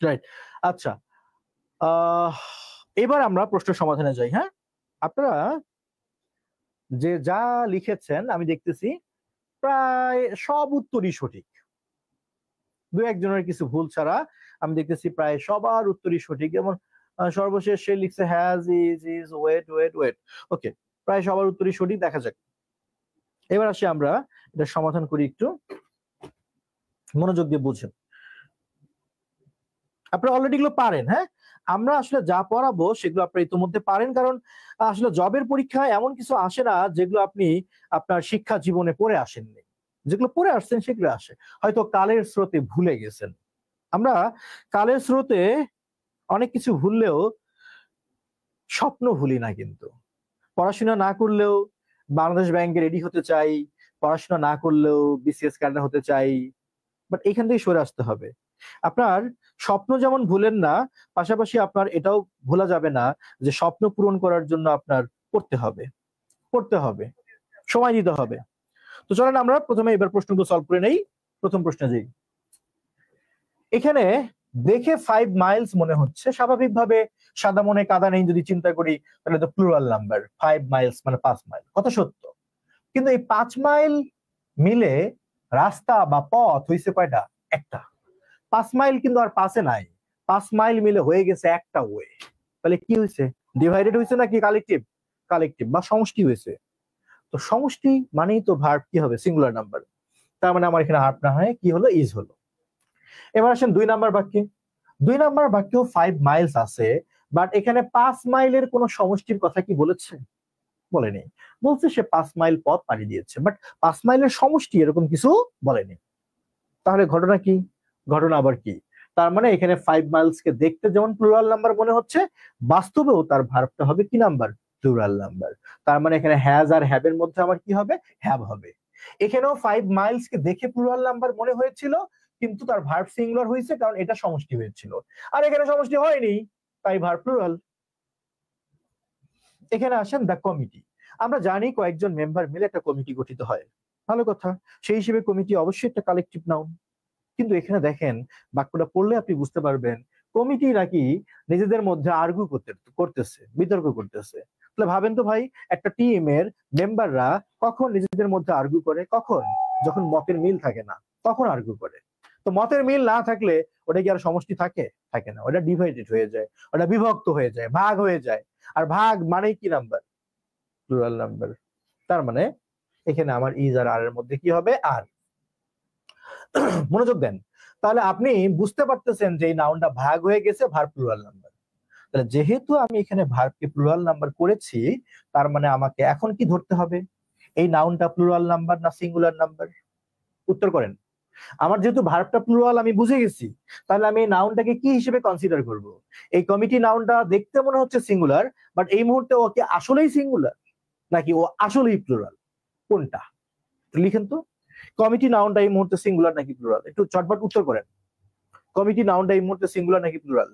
রাইট, আচ্ছা, এবার আমরা প্রশ্ন সমাধানে যাই। হ্যাঁ, আপনারা যে যা লিখেছেন আমি দেখতেছি প্রায় সব উত্তরই সঠিক, দু একজনের কিছু ভুল ছাড়া আমি দেখতেছি প্রায় সবার উত্তরই সঠিক। যেমন সর্বশেষ সে লিখছে has, is, wait wait wait. Okay, প্রায় সবার উত্তরই সঠিক। দেখা যাক, এবার আসি আমরা এটা সমাধান করি, একটু মনোযোগ দিয়ে বুঝেন। আপনারা অলরেডি এগুলো পারেন। হ্যাঁ, আমরা আসলে যা পড়াবো সেগুলো আপনারা ইতিমধ্যে পারেন, কারণ আসলে জবের পরীক্ষায় এমন কিছু আসে না যেগুলো আপনি আপনার শিক্ষা জীবনে পড়ে আসেননি। যেগুলো পড়ে আসছেন সেগুলো আসে, হয়তো কালের স্রোতে ভুলে গেছেন। আমরা কালের স্রোতে অনেক কিছু ভুললেও স্বপ্ন ভুলি না। কিন্তু পড়াশোনা না করলেও বাংলাদেশ ব্যাংকে রেডি হতে চাই, পড়াশোনা না করলেও BCS ক্যাডার হতে চাই, বাট এখান থেকে সরে আসতে হবে। আপনার স্বপ্ন যেমন ভুলেন না, পাশাপাশি আপনার এটাও ভোলা যাবে না যে স্বপ্ন পূরণ করার জন্য আপনার পড়তে হবে, সময় দিতে হবে। তো চলেন আমরা প্রথমে এবার প্রশ্নগুলো সলভ করে নেই। প্রথম প্রশ্নে যাই, এখানে দেখে 5 মাইলস মনে হচ্ছে, স্বাভাবিকভাবে সাদা মনে কাদা নেই যদি চিন্তা করি, তাহলে তো প্লুরাল নাম্বার, 5 মাইলস মানে 5 মাইল, কথা সত্য। কিন্তু এই 5 মাইল মিলে রাস্তা বা পথ হয়েছে কয়টা? একটা। 5 মাইল কিন্তু আর পাশে নাই, 5 মাইল মিলে হয়ে গেছে একটা ওয়ে। তাহলে কি হয়েছে? ডিভাইডেড হয়েছে নাকি কালেকটিভ? কালেকটিভ বা সমষ্টি হয়েছে। তো সমষ্টি মানেই তো ভার্ব কি হবে? Singular number. তার মানে আমার এখানে হার্ব না হয় কি হলো? ইজ হলো। এবার আসেন 2 নাম্বার বাক্যে। 2 নাম্বার বাক্যেও 5 মাইলস আছে, বাট এখানে 5 মাইলের কোন সমষ্টির কথা কি বলেছে? বলেনি। বলছে সে 5 মাইল পথ পাড়ি দিয়েছে, বাট 5 মাইলের সমষ্টি এরকম কিছু বলেনি। তাহলে ঘটনা কি? ঘটনা আবার কি? তার মানে এখানে 5 মাইলস কে দেখতে যেমন প্লুরাল নাম্বার মনে হচ্ছে, বাস্তবেও তার ভার্বটা হবে কি নাম্বার? Plural number. তার মানে এখানে হ্যাজ আর হ্যাভ এর মধ্যে আমার কি হবে? হ্যাভ হবে। এখানেও 5 মাইলস কে দেখে প্লুরাল নাম্বার মনে হয়েছিল, কিন্তু তার ভার্ব সিঙ্গুলার হয়েছে, কারণ এটা সমষ্টি হয়েছিল। আর এখানে সমষ্টি হয়নি, তাই ভার্ব প্লুরাল। এখানে আসেন দ্য কমিটি। আমরা জানি কয়েকজন মেম্বার মিলে একটা কমিটি গঠিত হয়, ভালো কথা। সেই হিসেবে কমিটি অবশ্যই একটা কালেকটিভ নাউন। কিন্তু এখানে দেখেন, বাক্যটা পড়লে আপনি বুঝতে পারবেন কমিটি নাকি নিজেদের মধ্যে আর্গু করতেছে, বিতর্ক করতেছে। তাহলে ভাবেন তো ভাই, একটা টিমের মেম্বাররা কখন নিজেদের মধ্যে আর্গু করে? কখন? যখন মতের মিল থাকে না, তখন আর্গু করে। তো মতের মিল না থাকলে ওটা কি আর সমষ্টি থাকে? থাকে না, ওটা ডিভাইডেড হয়ে যায়, ওটা বিভক্ত হয়ে যায়, ভাগ হয়ে যায়। আর ভাগ মানেই কি নাম্বার? Plural number. তার মানে এখানে আমার ইজ আর আর এর মধ্যে কি হবে? আর। মনোযোগ দেন। তাহলে আপনি বুঝতে পারতেছেন যে এই নাউনটা ভাগ হয়ে গেছে ভার্ব প্লুরাল নাম্বার। তাহলে যেহেতু আমি এখানে ভার্বকে প্লুরাল নাম্বার করেছি, তার মানে আমাকে এখন কি ধরতে হবে? এই নাউনটা প্লুরাল নাম্বার না সিঙ্গুলার নাম্বার? উত্তর করেন। আমার যেহেতু ভার্বটা প্লুরাল আমি বুঝে গেছি, তাহলে আমি এই নাউনটাকে কি হিসেবে কনসিডার করব? এই কমিটি নাউনটা দেখতে মনে হচ্ছে সিঙ্গুলার, বাট এই মুহূর্তে ও কি আসলেই সিঙ্গুলার নাকি ও আসলেই প্লুরাল? কোনটা? লিখেন তো। কমিটি নাউনটা এই মুহূর্তে সিঙ্গুলার নাকি প্লুরাল? একটু চটপট উত্তর করেন। কমিটি নাউনটা এই মুহূর্তে সিঙ্গুলার নাকি প্লুরাল?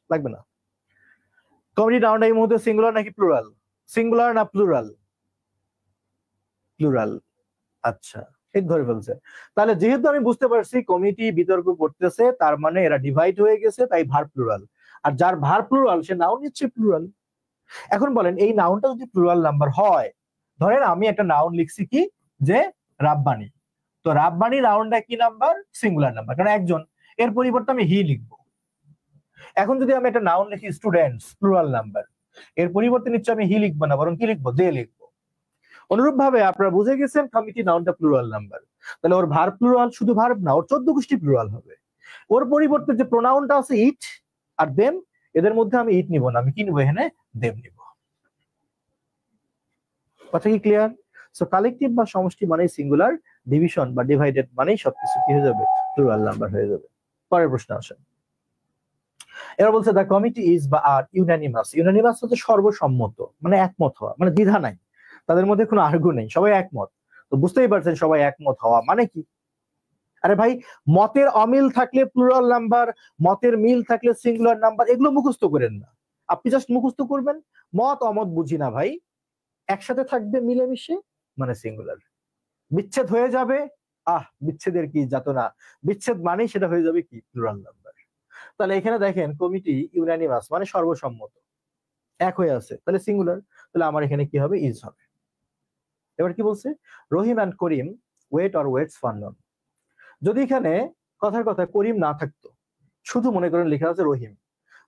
লাগবে না। কমিটি নাউনটা এই মুহূর্তে সিঙ্গুলার নাকি প্লুরাল? সিঙ্গুলার না প্লুরাল? প্লুরাল। আচ্ছা, ঠিক ধরে ফেলছে। তাহলে যেহেতু আমি বুঝতে পারছি কমিটি বিতর্ক করতেছে, তার মানে এরা ডিভাইড হয়ে গেছে, তাই ভার্ব প্লুরাল। আর যার ভার্ব প্লুরাল সে নাউন নিচ্ছে প্লুরাল। এখন বলেন, এই নাউনটা যদি প্লুরাল নাম্বার হয়, ধরেন আমি একটা নাউন লিখছি কি, যে রাব্বানি। তো রাব্বানি নাউনটা কি নাম্বার? সিঙ্গুলার নাম্বার, কারণ একজন। এর পরিবর্তে আমি হি লিখবো। এখন যদি আমি একটা নাউন লিখি স্টুডেন্টস, প্লুরাল নাম্বার, এর পরিবর্তে নিশ্চয় আমি হি লিখবো না, বরং কি লিখবো? দে লিখবো। অনুরূপ ভাবে আপনারা বুঝে গেছেন কমিটি নাউনটা প্লুরাল নাম্বার। তাহলে ওর ভার্ব প্লুরাল, শুধু ভার্ব না, ওর 14 গোষ্ঠী প্লুরাল হবে। ওর পরিবর্তে যে প্রোনাউনটা আছে ইট আর দেম, এদের মধ্যে আমি ইট নিব না, আমি কি নিব? এখানে দেম নিব। কথা কি ক্লিয়ার? সো কালেকটিভ বা সমষ্টি মানেই সিঙ্গুলার, ডিভিশন বা ডিভাইডেড মানেই সবকিছু কি হয়ে যাবে? প্লুরাল নাম্বার হয়ে যাবে। পরের প্রশ্ন আসেন। এরা বলছে দ্য কমিটি ইজ বা আর ইউনানিমাস। ইউনানিমাস হচ্ছে সর্বসম্মত, মানে একমত হওয়া, মানে দ্বিধা নাই, তাদের মধ্যে কোনো আর্গু নেই, সবাই একমত। তো বুঝতেই পারছেন সবাই একমত হওয়া মানে কি? আরে ভাই, মতের অমিল থাকলে প্লুরাল নাম্বার, মতের মিল থাকলে সিঙ্গুলার নাম্বার, এগুলো মুখস্থ করেন না। আপনি জাস্ট মুখস্থ করবেন মত অমত বুঝি না ভাই, একসাথে থাকবে মিলেমিশে মানে সিঙ্গুলার। বিচ্ছেদ হয়ে যাবে, বিচ্ছেদের কি যাতনা, বিচ্ছেদ মানেই সেটা হয়ে যাবে কি? Plural number. তাহলে এখানে দেখেন কমিটি ইউনানিমাস মানে সর্বসম্মত, এক হয়ে আছে, তাহলে সিঙ্গুলার। তাহলে আমার এখানে কি হবে? ইজ হবে। এবার কি বলছে? Rahim and Karim wait or waits for none. যদি এখানে কথার কথা করিম না থাকতো, শুধু মনে করেন লেখা আছে রহিম।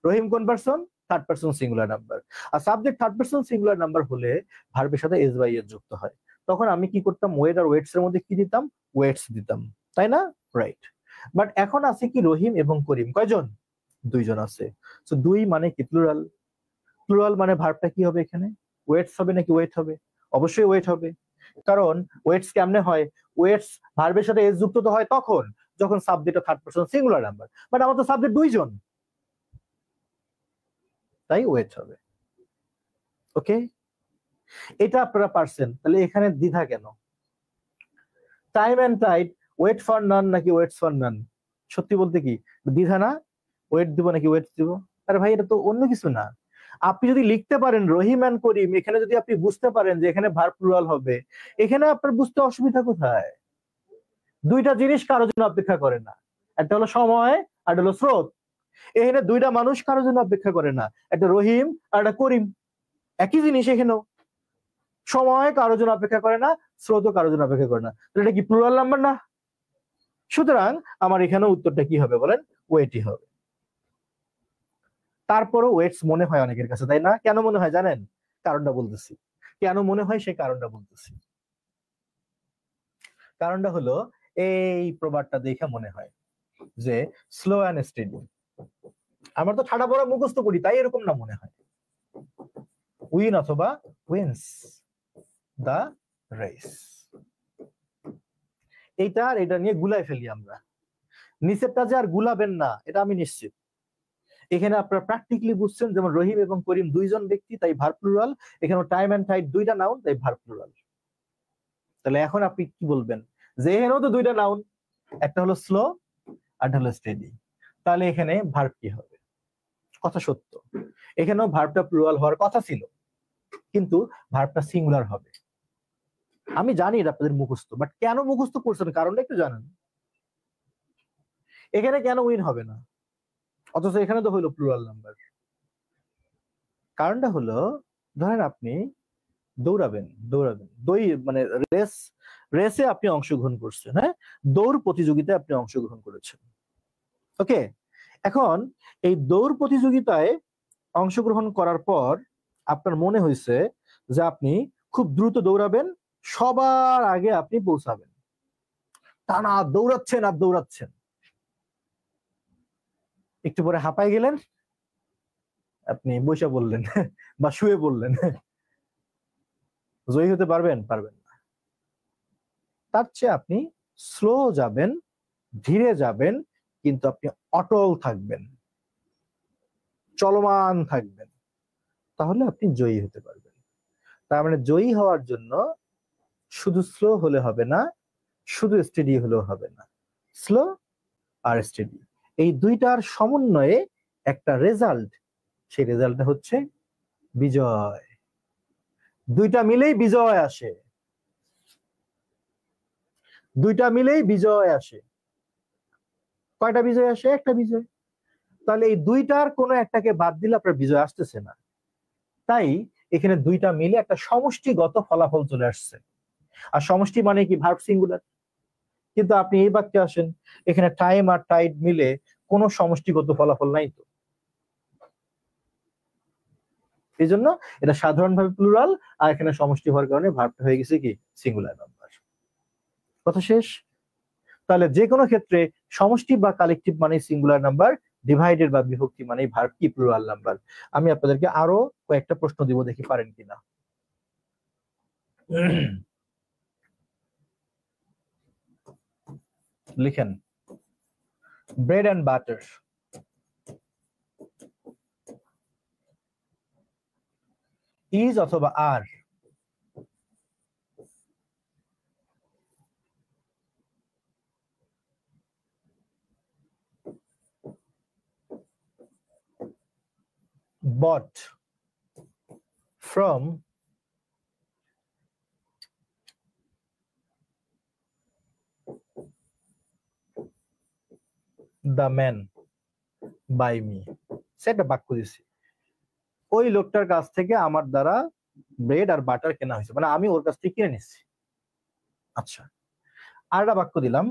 রহিম কোন person? Third person singular number. আর subject third person singular number হলে ভার্বের সাথে এস বাই এস যুক্ত হয়। তখন আমি কি করতাম? ওয়েট আর ওয়েটস এর মধ্যে কি দিতাম? ওয়েটস দিতাম, তাই না? রাইট। বাট এখন আছে কি রহিম এবং করিম কয়জন? দুইজন আছে। তো দুই মানে কি? প্লুরাল। প্লুরাল মানে ভার্বটা কি হবে এখানে? ওয়েটস হবে নাকি ওয়েট হবে? অবশ্যই ওয়েট হবে। কারণ ওয়েটস কেমনে হয়? ওয়েটস ভার্বের সাথে এস যুক্ত তো হয় তখন যখন subject third person singular number, but আমার তো সাবজেক্ট দুইজন, তাই ওয়েট হবে। ওকে, এটা আপনারা পারছেন। তাহলে এখানে দ্বিধা কেন? Time and tide wait for none নাকি ওয়েটস ফর নান? সত্যি বলতে কি দ্বিধা না? ওয়েট দিব নাকি ওয়েটস দিব? আরে ভাই, এটা তো অন্য কিছু না। আপনি যদি লিখতে পারেন রহিম এন্ড করিম, এখানে যদি আপনি বুঝতে পারেন যে এখানে ভার্ব প্লুরাল হবে, এখানে আপনার বুঝতে অসুবিধা কোথায়? দুইটা জিনিস কারোর জন্য অপেক্ষা করে না। একটা হলো সময় আর একটা হলো স্রোত। এখানে দুইটা মানুষ কারোর জন্য অপেক্ষা করে না, একটা রহিম আর একটা করিম, একই জিনিস এখানেও। সময় কারোর জন্য অপেক্ষা করে না, স্রোতও কারোর জন্য অপেক্ষা করে না, এটা কি প্লুরাল নাম্বার না? সুতরাং আমার এখানে উত্তরটা কি হবে বলেন? ওয়েটই হবে। তারপরও ওয়েটস মনে হয় অনেকের কাছে, তাই না? কেন মনে হয় জানেন? কারণটা বলতেছি। কেন মনে হয় সেই কারণটা বলতেছি। কারণটা হলো এই প্রবাদটা দেখে মনে হয় যে স্লো অ্যান্ড স্টেডি। আমরা তো ঠাডা পড়া মুখস্থ করি, তাই এরকম না মনে হয়। উইন অথবা উইন্স দা রেস, এইটা আর এটা নিয়ে গুলাই ফেলি আমরা। নিচেরটা যে আর গুলাবেন না এটা আমি নিশ্চিত। এখানে আপনারা প্র্যাকটিক্যালি বুঝছেন, যেমন রহিম এবং করিম দুইজন ব্যক্তি, তাই ভার্ব প্লুরাল। এখানে টাইম এন্ড টাইড দুইটা নাউন, তাই ভার্ব প্লুরাল। তাহলে এখন আপনি কি বলবেন? যে এখানেও তো দুইটা নাউন, একটা হলো স্লো আর একটা হলো স্টেডি, তাহলে এখানে ভার্ব কি হবে? কথা সত্য, এখানেও ভার্বটা প্লুরাল হওয়ার কথা ছিল, কিন্তু ভার্বটা সিঙ্গুলার হবে। আমি জানি এটা আপনাদের মুখস্থ, বাট কেন মুখস্থ করছেন কারণটা একটু জানেন? এখানে কেন উইন হবে না, অথচ এখানে তো হইলো প্লুরাল নাম্বার? কারণটা হলো, ধরেন আপনি দৌড়াবেন, মানে রেসে আপনি অংশগ্রহণ করছেন, হ্যাঁ, দৌড় প্রতিযোগিতায় আপনি অংশগ্রহণ করেছেন। ওকে, এখন এই দৌড় প্রতিযোগিতায় অংশগ্রহণ করার পর আপনার মনে হয়েছে যে আপনি খুব দ্রুত দৌড়াবেন, সবার আগে আপনি পৌঁছাবেন। টানা দৌড়াচ্ছেন আর দৌড়াচ্ছেন, একটু পরে হাঁপাই গেলেন, আপনি বসে বললেন বা শুয়ে বললেন, জয়ী হতে পারবেন? পারবেন না। তার চেয়ে আপনি স্লো যাবেন, ধীরে যাবেন, কিন্তু আপনি অটল থাকবেন, চলমান থাকবেন, তাহলে আপনি জয়ী হতে পারবেন। তার মানে জয়ী হওয়ার জন্য শুধু স্লো হলে হবে না, শুধু স্টেডি হলেও হবে না। স্লো আর স্টেডি এই দুইটার সমন্বয়ে একটা রেজাল্ট, সেই রেজাল্টটা হচ্ছে বিজয়। দুইটা মিলেই বিজয় আসে, দুইটা মিলেই বিজয় আসে। কয়টা বিজয় আসে? একটা বিজয়। তাহলে এই দুইটার কোনো একটাকে বাদ দিলে আপনার বিজয় আসতেছে না। তাই এখানে দুইটা মিলে একটা সমষ্টিগত ফলাফল চলে আসছে। আর সমষ্টি মানে কি? Verb singular. কিন্তু আপনি এই বাক্যে আসেন, এখানে টাইম আর টাইড মিলে কোনো সমষ্টিগত ফলাফল নাই তো। এই জন্য এটা সাধারণভাবে প্লুরাল, আর এখানে সমষ্টি হওয়ার কারণে ভার্বটা হয়ে গেছে কি? Singular number. কথা শেষ। তাহলে যে কোনো ক্ষেত্রে সমষ্টি বা কালেকটিভ মানে সিঙ্গুলার নাম্বার, ডিভাইডেড বা বিভক্তি মানে ভার্ব কি? Plural number. আমি আপনাদেরকে আরো কয়েকটা প্রশ্ন দিব, দেখি পারেন কিনা। লিখেন, ব্রেড অ্যান্ড বাটার ইজ অথবা আর bought from the man by me। সেটা বাক্য দিছি, ওই লোকটার কাছ থেকে আমার দ্বারা ব্রেড আর বাটার কেনা হয়েছে, মানে আমি ওর কাছ থেকে কিনে নিচ্ছি। আচ্ছা, আর একটা বাক্য দিলাম,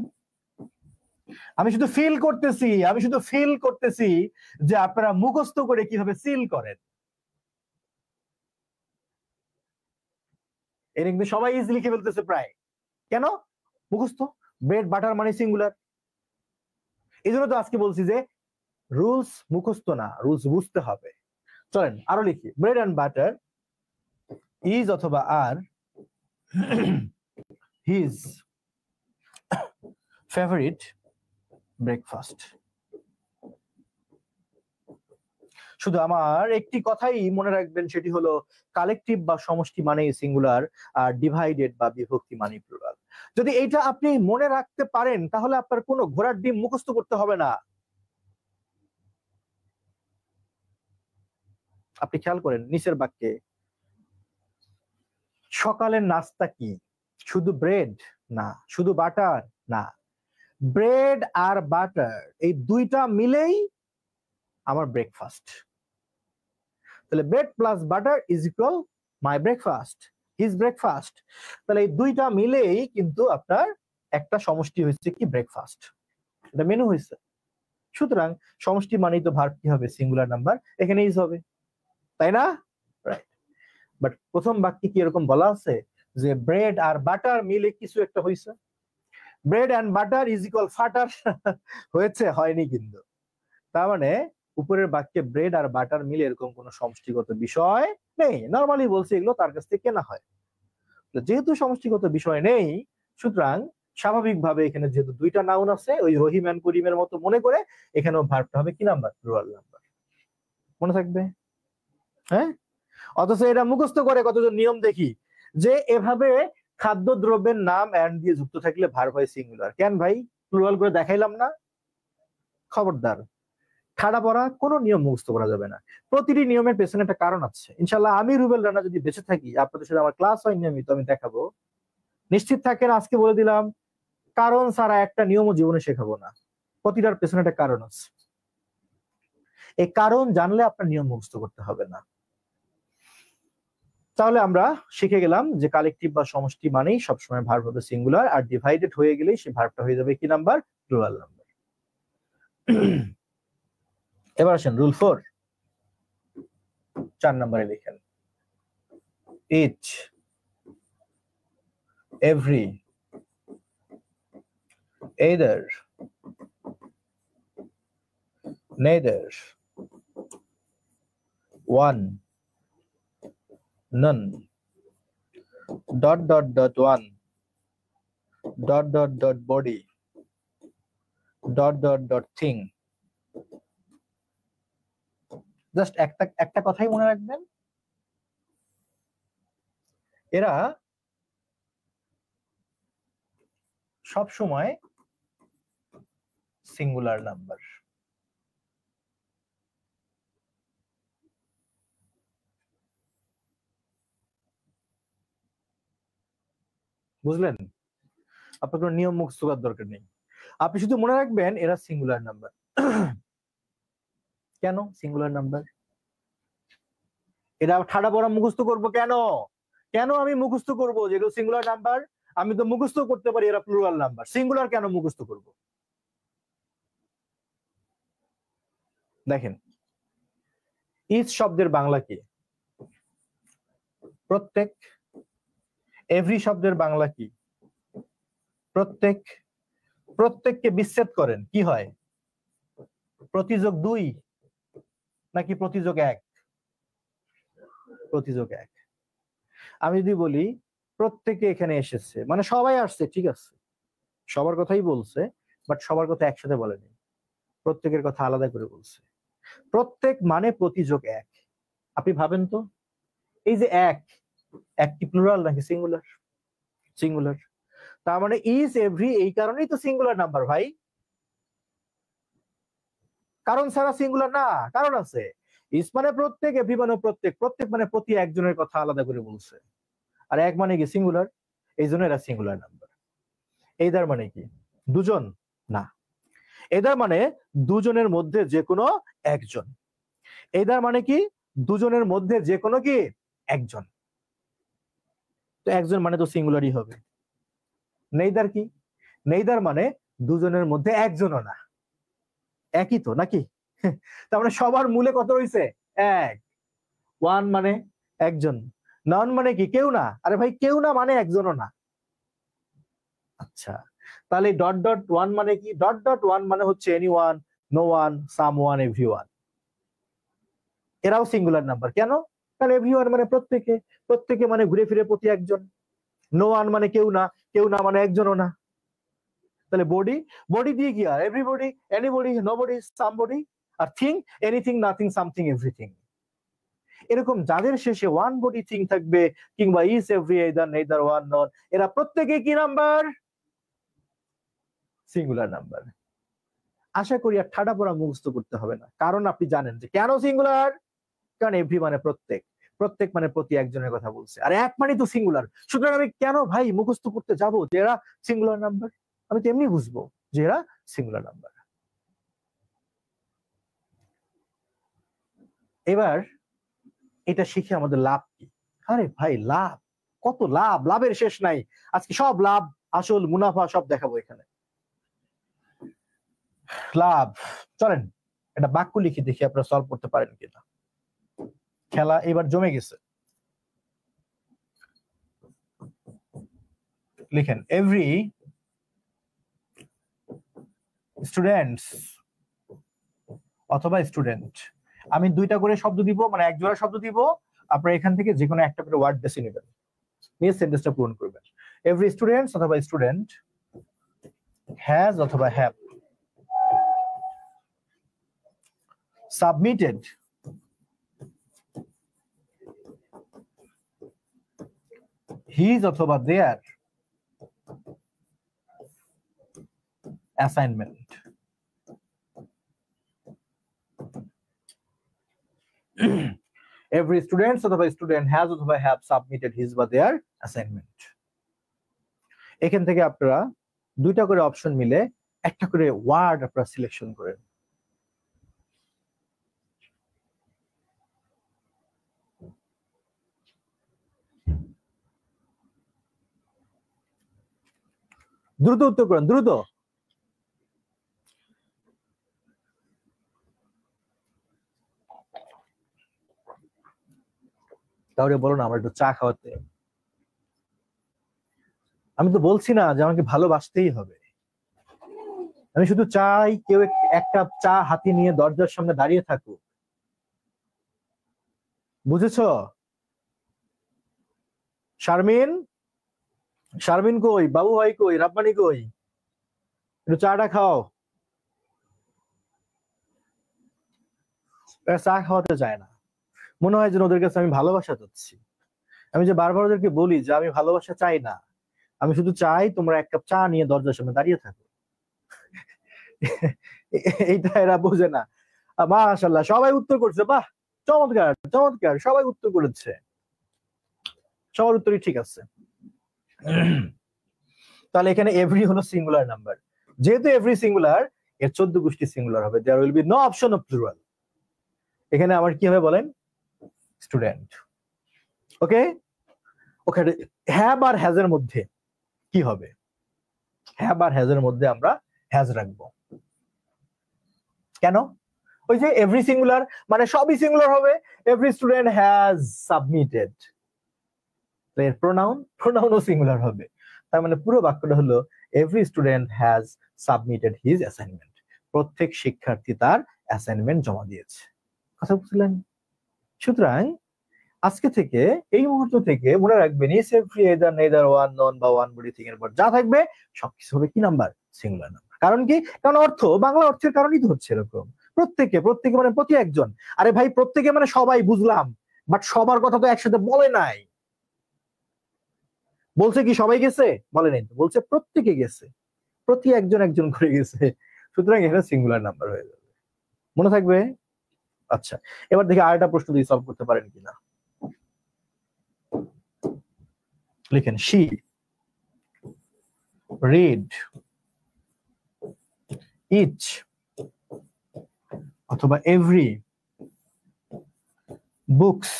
আমি শুধু ফিল করতেছি যে আপনারা মুখস্থ করে কিভাবে সিল করেন। এর কিন্তু সবাই ইজি লিখে ফেলতেছে প্রায়। কেন? মুখস্থ। ব্রেড বাটার মানে সিঙ্গুলার। এই জন্য তো আজকে বলছি যে রুলস মুখস্থ না, রুলস বুঝতে হবে। চলেন আরো লিখি, ব্রেড অ্যান্ড বাটার ইজ অথবা আর হিজ ফেভারিট ব্রেকফাস্ট। শুধু আমার একটি কথাই মনে রাখবেন, সেটি হলো কালেকটিভ বা সমষ্টি মানে সিঙ্গুলার, আর ডিভাইডেড বা বিভক্তি মানে প্লুরাল। যদি এইটা আপনি মনে রাখতে পারেন, তাহলে আপনার কোনো ঘোড়ার ডিম মুখস্থ করতে হবে না। আপনি খেয়াল করেন নিচের বাক্যে, সকালের নাস্তা কি? শুধু ব্রেড না, শুধু বাটার না, ব্রেড আর বাটার এই দুইটা মিলেই আমার ব্রেকফাস্ট। তাহলে bread plus butter is equal my breakfast, his breakfast. তাহলে এই দুইটা মিলেই কিন্তু আপনার একটা সমষ্টি হয়েছে কি ব্রেকফাস্ট, এটা মেনু হয়েছে। সুতরাং সমষ্টি মানেই তো ভার্ব কি হবে, সিঙ্গুলার নাম্বার, এখানে ইজ হবে, তাই না? রাইট। বাট প্রথম বাক্যে কি এরকম বলা আছে যে ব্রেড আর বাটার মিলে কিছু একটা হয়েছে? Bread and butter is equal fatter হয়েছে? হয়নি কিন্তু। তার মানে উপরের বাক্যে ব্রেড আর বাটার মিলে এরকম কোন সমষ্টিগত বিষয় নেই। নরমালি বলছি এগুলো তার কাছ থেকে কেনা হয়। যেহেতু সমষ্টিগত বিষয় নেই, সুতরাং স্বাভাবিকভাবে এখানে যেহেতু দুইটা নাউন আছে, ওই রহিম এন্ড করিমের মতো মনে করে এখানেও ভার্বটা হবে কি নাম্বার? Plural number. মনে থাকবে? হ্যাঁ। অথচ এটা মুখস্থ করে কতজন নিয়ম দেখি যে এভাবে খাদ্যদ্রব্যের নাম এন্ড দিয়ে যুক্ত থাকলে ভার্ব হয় সিঙ্গুলার। কেন ভাই প্লুরাল করে দেখাইলাম না? খবরদার, ঠাড়া পড়া কোনো নিয়ম মুখস্থ করা যাবে না। প্রতিটি নিয়মের পেছনে একটা কারণ আছে। ইনশাল্লাহ আমি রুবেল রানা যদি বেঁচে থাকি, আপনাদের সাথে আমার ক্লাস হয় নিয়মিত, আমি দেখাবো। নিশ্চিত থাকেন, আজকে বলে দিলাম, কারণ ছাড়া একটা নিয়মও জীবনে শেখাবো না। প্রতিটার পেছনে একটা কারণ আছে। এই কারণ জানলে আপনার নিয়ম মুখস্থ করতে হবে না। তাহলে আমরা শিখে গেলাম যে কালেকটিভ বা সমষ্টি মানেই সবসময় ভার্ব হবে সিঙ্গুলার, আর ডিভাইডেড হয়ে গেলেই সেই ভার্বটা হয়ে যাবে কি নাম্বার? Plural number. এবার আসেন রুল 4, 4 নম্বরে লিখেন each, every, either, neither, one, none, dot dot dot one, dot dot dot body, dot dot dot thing. Just একটা কথাই মনে রাখবেন, এরা সব সময় সিঙ্গুলার নাম্বার। বুঝলেন? আপনার কোনো নিয়ম মুখস্থ করার দরকার নেই, আপনি শুধু মনে রাখবেন এরা সিঙ্গুলার নাম্বার। কেন সিঙ্গুলার নাম্বার? এটা ঠাড়া পড়া মুখস্থ করব কেন? কেন আমি মুখস্থ করব যেগুলো সিঙ্গুলার নাম্বার? আমি তো মুখস্থ করতে পারি এরা প্লুরাল নাম্বার, সিঙ্গুলার কেন মুখস্থ করব? দেখেন, ইচ শব্দের বাংলা কি? প্রত্যেক। এভরি শব্দের বাংলা কি? প্রত্যেক। প্রত্যেককে বিচ্ছেদ করেন কি হয়? প্রতিযোগ 2 নাকি প্রতিযোগ 1? প্রতিযোগ 1। আমি যদি বলি প্রত্যেকে এখানে এসেছে, মানে সবাই আসছে, ঠিক আছে, সবার কথাই বলছে, বাট সবার কথা একসাথে বলেনি, প্রত্যেকের কথা আলাদা করে বলছে। প্রত্যেক মানে প্রতিযোগ 1। আপনি ভাবেন তো, এই যে এক কি প্লুরাল নাকি সিঙ্গুলার? সিঙ্গুলার। তার মানে ইজ এভরি এই কারণেই তো সিঙ্গুলার নাম্বার ভাই। কারণ ছাড়া সিঙ্গুলার না, কারণ আছে। ইজ মানে প্রত্যেক, এভরি মানে প্রত্যেক, প্রত্যেক মানে প্রতি একজনের কথা আলাদা করে বলছে, আর এক মানে কি সিঙ্গুলার, এই জন্য এরা সিঙ্গুলার নাম্বার। এইদার মানে কি? দুজন না, এদার মানে দুজনের মধ্যে যে কোনো একজন। এইদার মানে কি? দুজনের মধ্যে যে কোনো কি একজন। তো একজন মানে তো সিঙ্গুলারই হবে। নেইদার কি? নেইদার মানে দুজনের মধ্যে একজনও না, একই তো নাকি? তার মানে সবার মূলে কত রয়েছে? এক। ওয়ান মানে একজন, নন মানে কি কেউ না। আরে ভাই কেউ না মানে একজনও না। আচ্ছা, তাহলে ডট ডট ওয়ান মানে কি? ডট ডট ওয়ান মানে হচ্ছে any one, no one, some one, every one. এরাও সিঙ্গুলার নাম্বার। কেন? কারণ এভরি ওয়ান মানে প্রত্যেকে, প্রত্যেকে মানে ঘুরে ফিরে প্রতি একজন, নো ওয়ান মানে কেউ না, কেউ না মানে একজনও না। তাহলে বডি, বডি দিয়ে কি আর? Everybody, anybody, nobody, somebody. আর thing, anything, nothing, something, everything. এরকম যাদের শেষে ওয়ান বডি থিং থাকবে কিংবা each, every, either, neither, one, none, এরা প্রত্যেকে কি নাম্বার? Singular number. আশা করি আর ঠাডা পড়া মুখস্থ করতে হবে না, কারণ আপনি জানেন যে কেন সিঙ্গুলার। কারণ এভরি মানে প্রত্যেক, প্রত্যেক মানে প্রতি একজনের কথা বলছে, আর এক মানে তো সিঙ্গুলার। সুতরাং আমি কেন ভাই মুখস্থ করতে যাবো যে এরা সিঙ্গুলার নাম্বার? আমি তো এমনি বুঝবো। যে এরা সিঙ্গুলার নাম্বার। এবার এটা শিখে আমাদের লাভ কি? আরে ভাই লাভ, কত লাভ, লাভের শেষ নাই। আজকে সব লাভ, আসল, মুনাফা সব দেখাবো এখানে। লাভ, চলেন একটা বাক্য লিখে দেখি আপনারা সলভ করতে পারেন কিনা। খেলা এবার জমে গেছে। লিখেন, এভরি স্টুডেন্টস অথবা স্টুডেন্ট, আমি দুইটা করে শব্দ দিব, মানে এক জোড়া শব্দ দিব, আপনারা এখান থেকে যে কোনো একটা করে ওয়ার্ড বেছে নেবেন, নিয়ে সেন্টেন্সটা পূরণ করবেন। এভরি স্টুডেন্টস অথবা স্টুডেন্ট হ্যাজ অথবা হ্যাভ সাবমিটেড হিজ অথবা দেয়ার অ্যাসাইনমেন্ট। Every student অথবা স্টুডেন্ট has অথবা have submitted his বা their assignment. এখান থেকে আপনারা দুইটা করে অপশন মিলে একটা করে ওয়ার্ড আপনারা সিলেকশন করেন। দ্রুত উত্তর করেন, দ্রুত। কাউরে বলো না আমার একটু চা খাওয়াতে। আমি তো বলছি না যে আমাকে ভালোবাসতেই হবে, আমি শুধু চাই কেউ এক কাপ চা হাতে নিয়ে দরজার সামনে দাঁড়িয়ে থাকুক। বুঝেছো? শারমিন, শারমিন কই, বাবু ভাই কই, রাব্বানি কই, একটু চাটা খাও। চা খাওয়াতে চায় না, মনে হয় যেন ওদের কাছে আমি ভালোবাসা চাচ্ছি। আমি যে বারবার ওদেরকে বলি যে আমি ভালোবাসা চাই না, আমি শুধু চাই তোমরা এক কাপ চা নিয়ে দরজার সামনে দাঁড়িয়ে থাকো। এইটা এরা বোঝে না। মাশাআল্লাহ সবাই উত্তর করছে, বাহ চমৎকার চমৎকার, সবাই উত্তর করেছে, সবার উত্তরই ঠিক আছে। তাহলে এখানে এভরি হলো সিঙ্গুলার নাম্বার, যেহেতু এভরি সিঙ্গুলার, এর 14 গোষ্ঠী সিঙ্গুলার হবে, there will be no option of plural. এখানে আমার কি হবে বলেন? স্টুডেন্ট। ওকে, ওকে, হ্যাভ আর হ্যাজ এর মধ্যে কি হবে? হ্যাভ আর হ্যাজ এর মধ্যে আমরা হ্যাজ রাখবো। কেন? ওই যে এভরি সিঙ্গুলার মানে সবই সিঙ্গুলার হবে, এভরি স্টুডেন্ট হ্যাজ সাবমিটেড, এর প্রোনাউনও সিঙ্গুলার হবে। তার মানে পুরো বাক্যটা হলো every student has submitted his assignment, প্রত্যেক শিক্ষার্থী তার অ্যাসাইনমেন্ট জমা দিয়েছে। কথা বুঝলেন? সুতরাং আজকে থেকে, এই মুহূর্ত থেকে মনে রাখবেন, ইস every either neither one non বা ওয়ান বডি থিং এর পর যা থাকবে সবকিছু হবে কি নাম্বার? Singular number. কারণ কি? কারণ অর্থ, বাংলা অর্থের কারণই তো হচ্ছে এরকম। প্রত্যেকে প্রত্যেকে মানে প্রতি একজন। আরে ভাই প্রত্যেকে মানে সবাই বুঝলাম, বাট সবার কথা তো একসাথে বলে নাই। বলছে কি সবাই গেছে? বলে নাই, বলছে প্রত্যেকে গেছে, প্রতি একজন একজন করে গেছে। সুতরাং এখানে সিঙ্গুলার নাম্বার হয়ে যাবে, মনে থাকবে? আচ্ছা, এবার দেখি আরেকটা প্রশ্ন দিয়ে সলভ করতে পারেন কিনা। লিখেন, she read each অথবা every books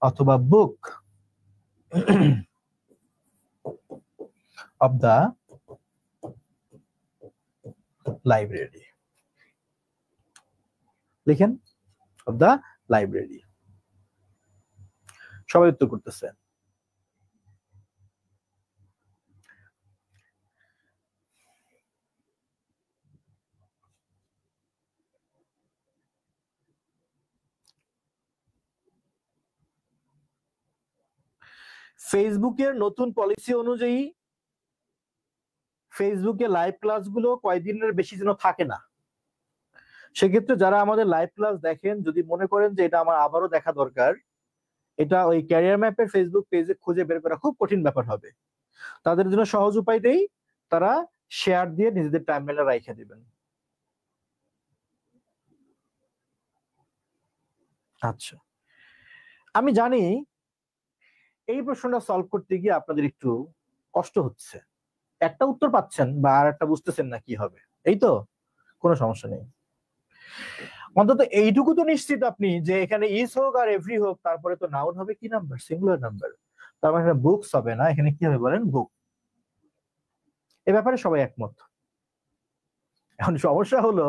অথবা book of the library। লিখেন of the library। সবাই উত্তর করতেছে। ফেসবুকের নতুন পলিসি অনুযায়ী ফেসবুকে লাইভ ক্লাসগুলো কয়েকদিনের বেশি যেন থাকে না। সেক্ষেত্রে যারা আমাদের লাইভ ক্লাস দেখেন, যদি মনে করেন যে এটা আমার আবারও দেখা দরকার, এটা ওই ক্যারিয়ার ম্যাপের ফেসবুক পেজে খুঁজে বের করা খুব কঠিন ব্যাপার হবে। তাদের জন্য সহজ উপায় দেই, তারা শেয়ার দিয়ে নিজেদের টাইমলাইনে রাইখে দিবেন। আচ্ছা, আমি জানি এই প্রশ্নটা সলভ করতে গিয়ে আপনাদের একটু কষ্ট হচ্ছে, একটা উত্তর পাচ্ছেন বা আর একটা বুঝতেছেন না কি হবে, এই তো, কোনো সমস্যা নেই। অন্তত এইটুকু তো নিশ্চিত আপনি যে এখানে ইজ হোক আর এভরি হোক, তারপরে তো নাউন হবে কি নাম্বার, সিঙ্গুলার নাম্বার। তার মানে এখানে বুকস হবে না, এখানে কি হবে বলেন, বুক। এ ব্যাপারে সবাই একমত। এখন সমস্যা হলো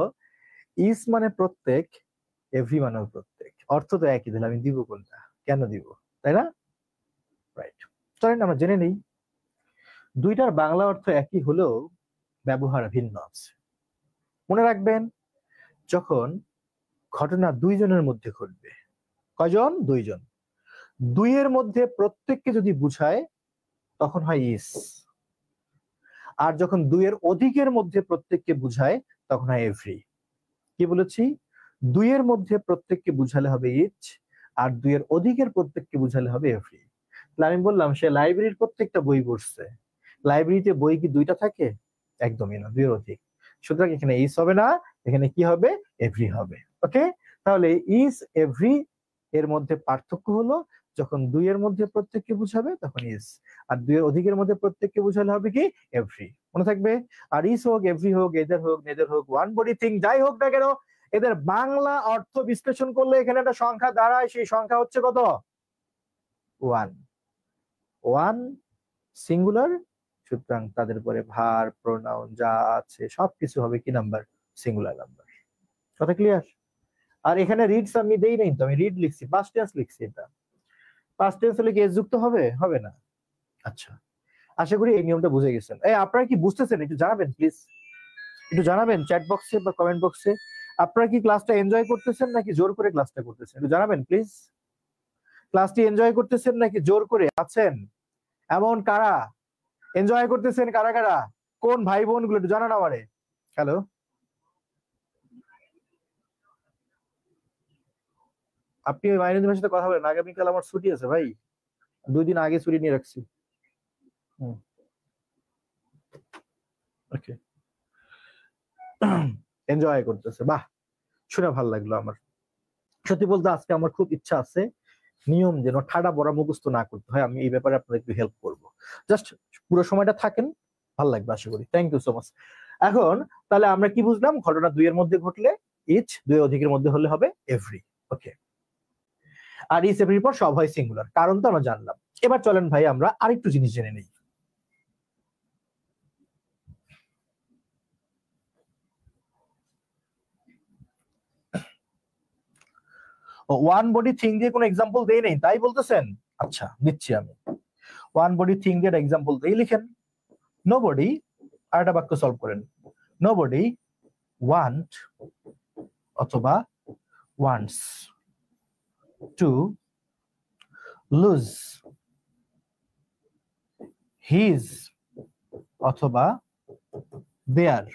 ইজ মানে প্রত্যেক, এভরি মানেও প্রত্যেক, অর্থ তো একই, দিলে আমি দিব কোনটা, কেন দিব, তাই না? রাইট, চলেন আমরা জেনে নেই। দুইটার বাংলা অর্থ একই হলেও ব্যবহার ভিন্ন আছে। মনে রাখবেন, যখন ঘটনা দুইজনের মধ্যে ঘটবে, কয়জন, দুইজন, দুইয়ের মধ্যে প্রত্যেককে যদি বুঝায় তখন হয় ইস। আর যখন দুইয়ের অধিকের মধ্যে প্রত্যেককে বুঝায় তখন হয় এভরি। কি বলেছি, দুইয়ের মধ্যে প্রত্যেককে বুঝালে হবে ইচ, আর দুইয়ের অধিকের প্রত্যেককে বুঝালে হবে এভরি। আমি বললাম সে লাইব্রেরির প্রত্যেকটা বই পড়ছে, লাইব্রেরিতে বই কি দুইটা থাকে, একদমই না, দুইয়ের অধিক। সুতরাং এখানে ইস হবে না, এখানে কি হবে, এভরি হবে। ওকে, তাহলে ইস এভরি এর মধ্যে পার্থক্য হলো যখন দুইয়ের মধ্যে প্রত্যেককে বুঝাবে তখন ইস, আর দুইয়ের অধিকের মধ্যে প্রত্যেককে বুঝালে হবে কি, এভরি। মনে থাকবে। আর ইস হোক, এভরি হোক, এদের হোক, নেদের হোক, ওয়ান বডি থিং যাই হোক না কেন, এদের বাংলা অর্থ বিশ্লেষণ করলে এখানে একটা সংখ্যা দাঁড়ায়, সেই সংখ্যা হচ্ছে কত, ওয়ান। ওয়ান সিঙ্গুলার, সুতরাং তাদের পরে ভার, প্রোনাউন যা আছে সবকিছু হবে কি নাম্বার, সিঙ্গুলার নাম্বার। কথা ক্লিয়ার? আর এখানে রিডস আমি দেই নাই তো, আমি রিড লিখছি, পাস্ট টেন্স লিখছি। এটা পাস্ট টেন্স হলে কি এস যুক্ত হবে, হবে না। আচ্ছা, আশা করি এই নিয়মটা বুঝে গেছেন। এই আপনারা কি বুঝতেছেন একটু জানাবেন প্লিজ, একটু জানাবেন চ্যাট বক্সে বা কমেন্ট বক্সে। আপনারা কি ক্লাসটা এনজয় করতেছেন নাকি জোর করে ক্লাসটা করতেছেন, একটু জানাবেন প্লিজ। ক্লাসটি এনজয় করতেছেন নাকি জোর করে আছেন, এমন কারা এনজয় করতেছেন, কারা কারা, কোন ভাই বোন গুলো একটু জানান আমারে। হ্যালো, আপনি ওই মাইনুদ্দিনের সাথে কথা বলেন, আগামীকাল আমার ছুটি আছে ভাই, 2 দিন আগে ছুটি নিয়ে রাখছি। ওকে, এনজয় করতেছে, বাহ, শুনে ভালো লাগলো আমার। সত্যি বলতে আজকে আমার খুব ইচ্ছা আছে নিয়ম যেন ঠাডা বড়া মুখস্থ না করতে হয়, আমি এই ব্যাপারে আপনাদের একটু হেল্প করবো। জাস্ট পুরো সময়টা থাকেন, ভালো লাগবে আশা করি। Thank you so much. এখন তাহলে আমরা কি বুঝলাম, ঘটনা দুইয়ের মধ্যে ঘটলে ইচ, দুই অধিকের মধ্যে হলে হবে এভরি। ওকে, আর ইচ এভরির পর সব হয় সিঙ্গুলার, কারণ তো আমরা জানলাম। এবার চলেন ভাই আমরা আরেকটু জিনিস জেনে নেই। ওয়ান বডি থিং দিয়ে কোনো এক্সাম্পল দেই নেই তাই বলতেছেন? আচ্ছা, দিচ্ছি আমি। ওয়ান বডি থিং দিয়ে এক্সাম্পল দেই, লিখেন নোবডি, আর একটা বাক্য সলভ করেন। নোবডি ওয়ান্ট অথবা ওয়ান্টস টু লুজ হিজ অথবা দেয়ার।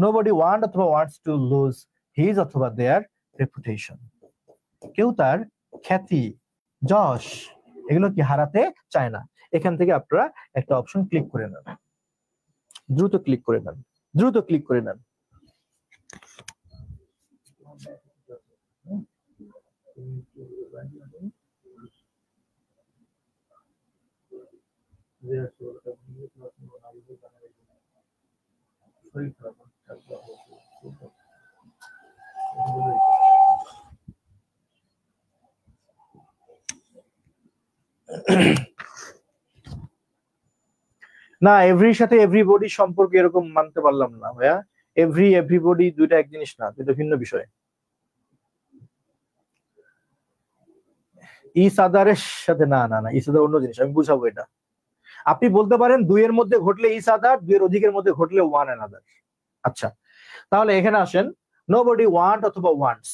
নোবডি ওয়ান্ট অথবা ওয়ান্টস টু লুজ হিজ অথবা দেয়ার রেপুটেশন। কেউ তার খ্যাতি, যশ এগুলো কি হারাতে চায় না। এখান থেকে আপনারা একটা অপশন ক্লিক করে নেন, দ্রুত ক্লিক করে নেন, দ্রুত ক্লিক করে নেন। না, এভরির সাথে এভরিবডি সম্পর্ক এরকম মানতে পারলাম না ভাইয়া। এভরি এভরিবডি দুইটা এক জিনিস না, দুটো ভিন্ন বিষয়। ইস আদারের সাথে না, না না, ইস আদার অন্য জিনিস, আমি বুঝাবো এটা। আপনি বলতে পারেন দুইয়ের মধ্যে ঘটলে ইস আদার, দুইয়ের অধিকের মধ্যে ঘটলে ওয়ান অ্যানাদার। আচ্ছা, তাহলে এখানে আসেন, নোবডি ওয়ান্ট অথবা ওয়ান্টস,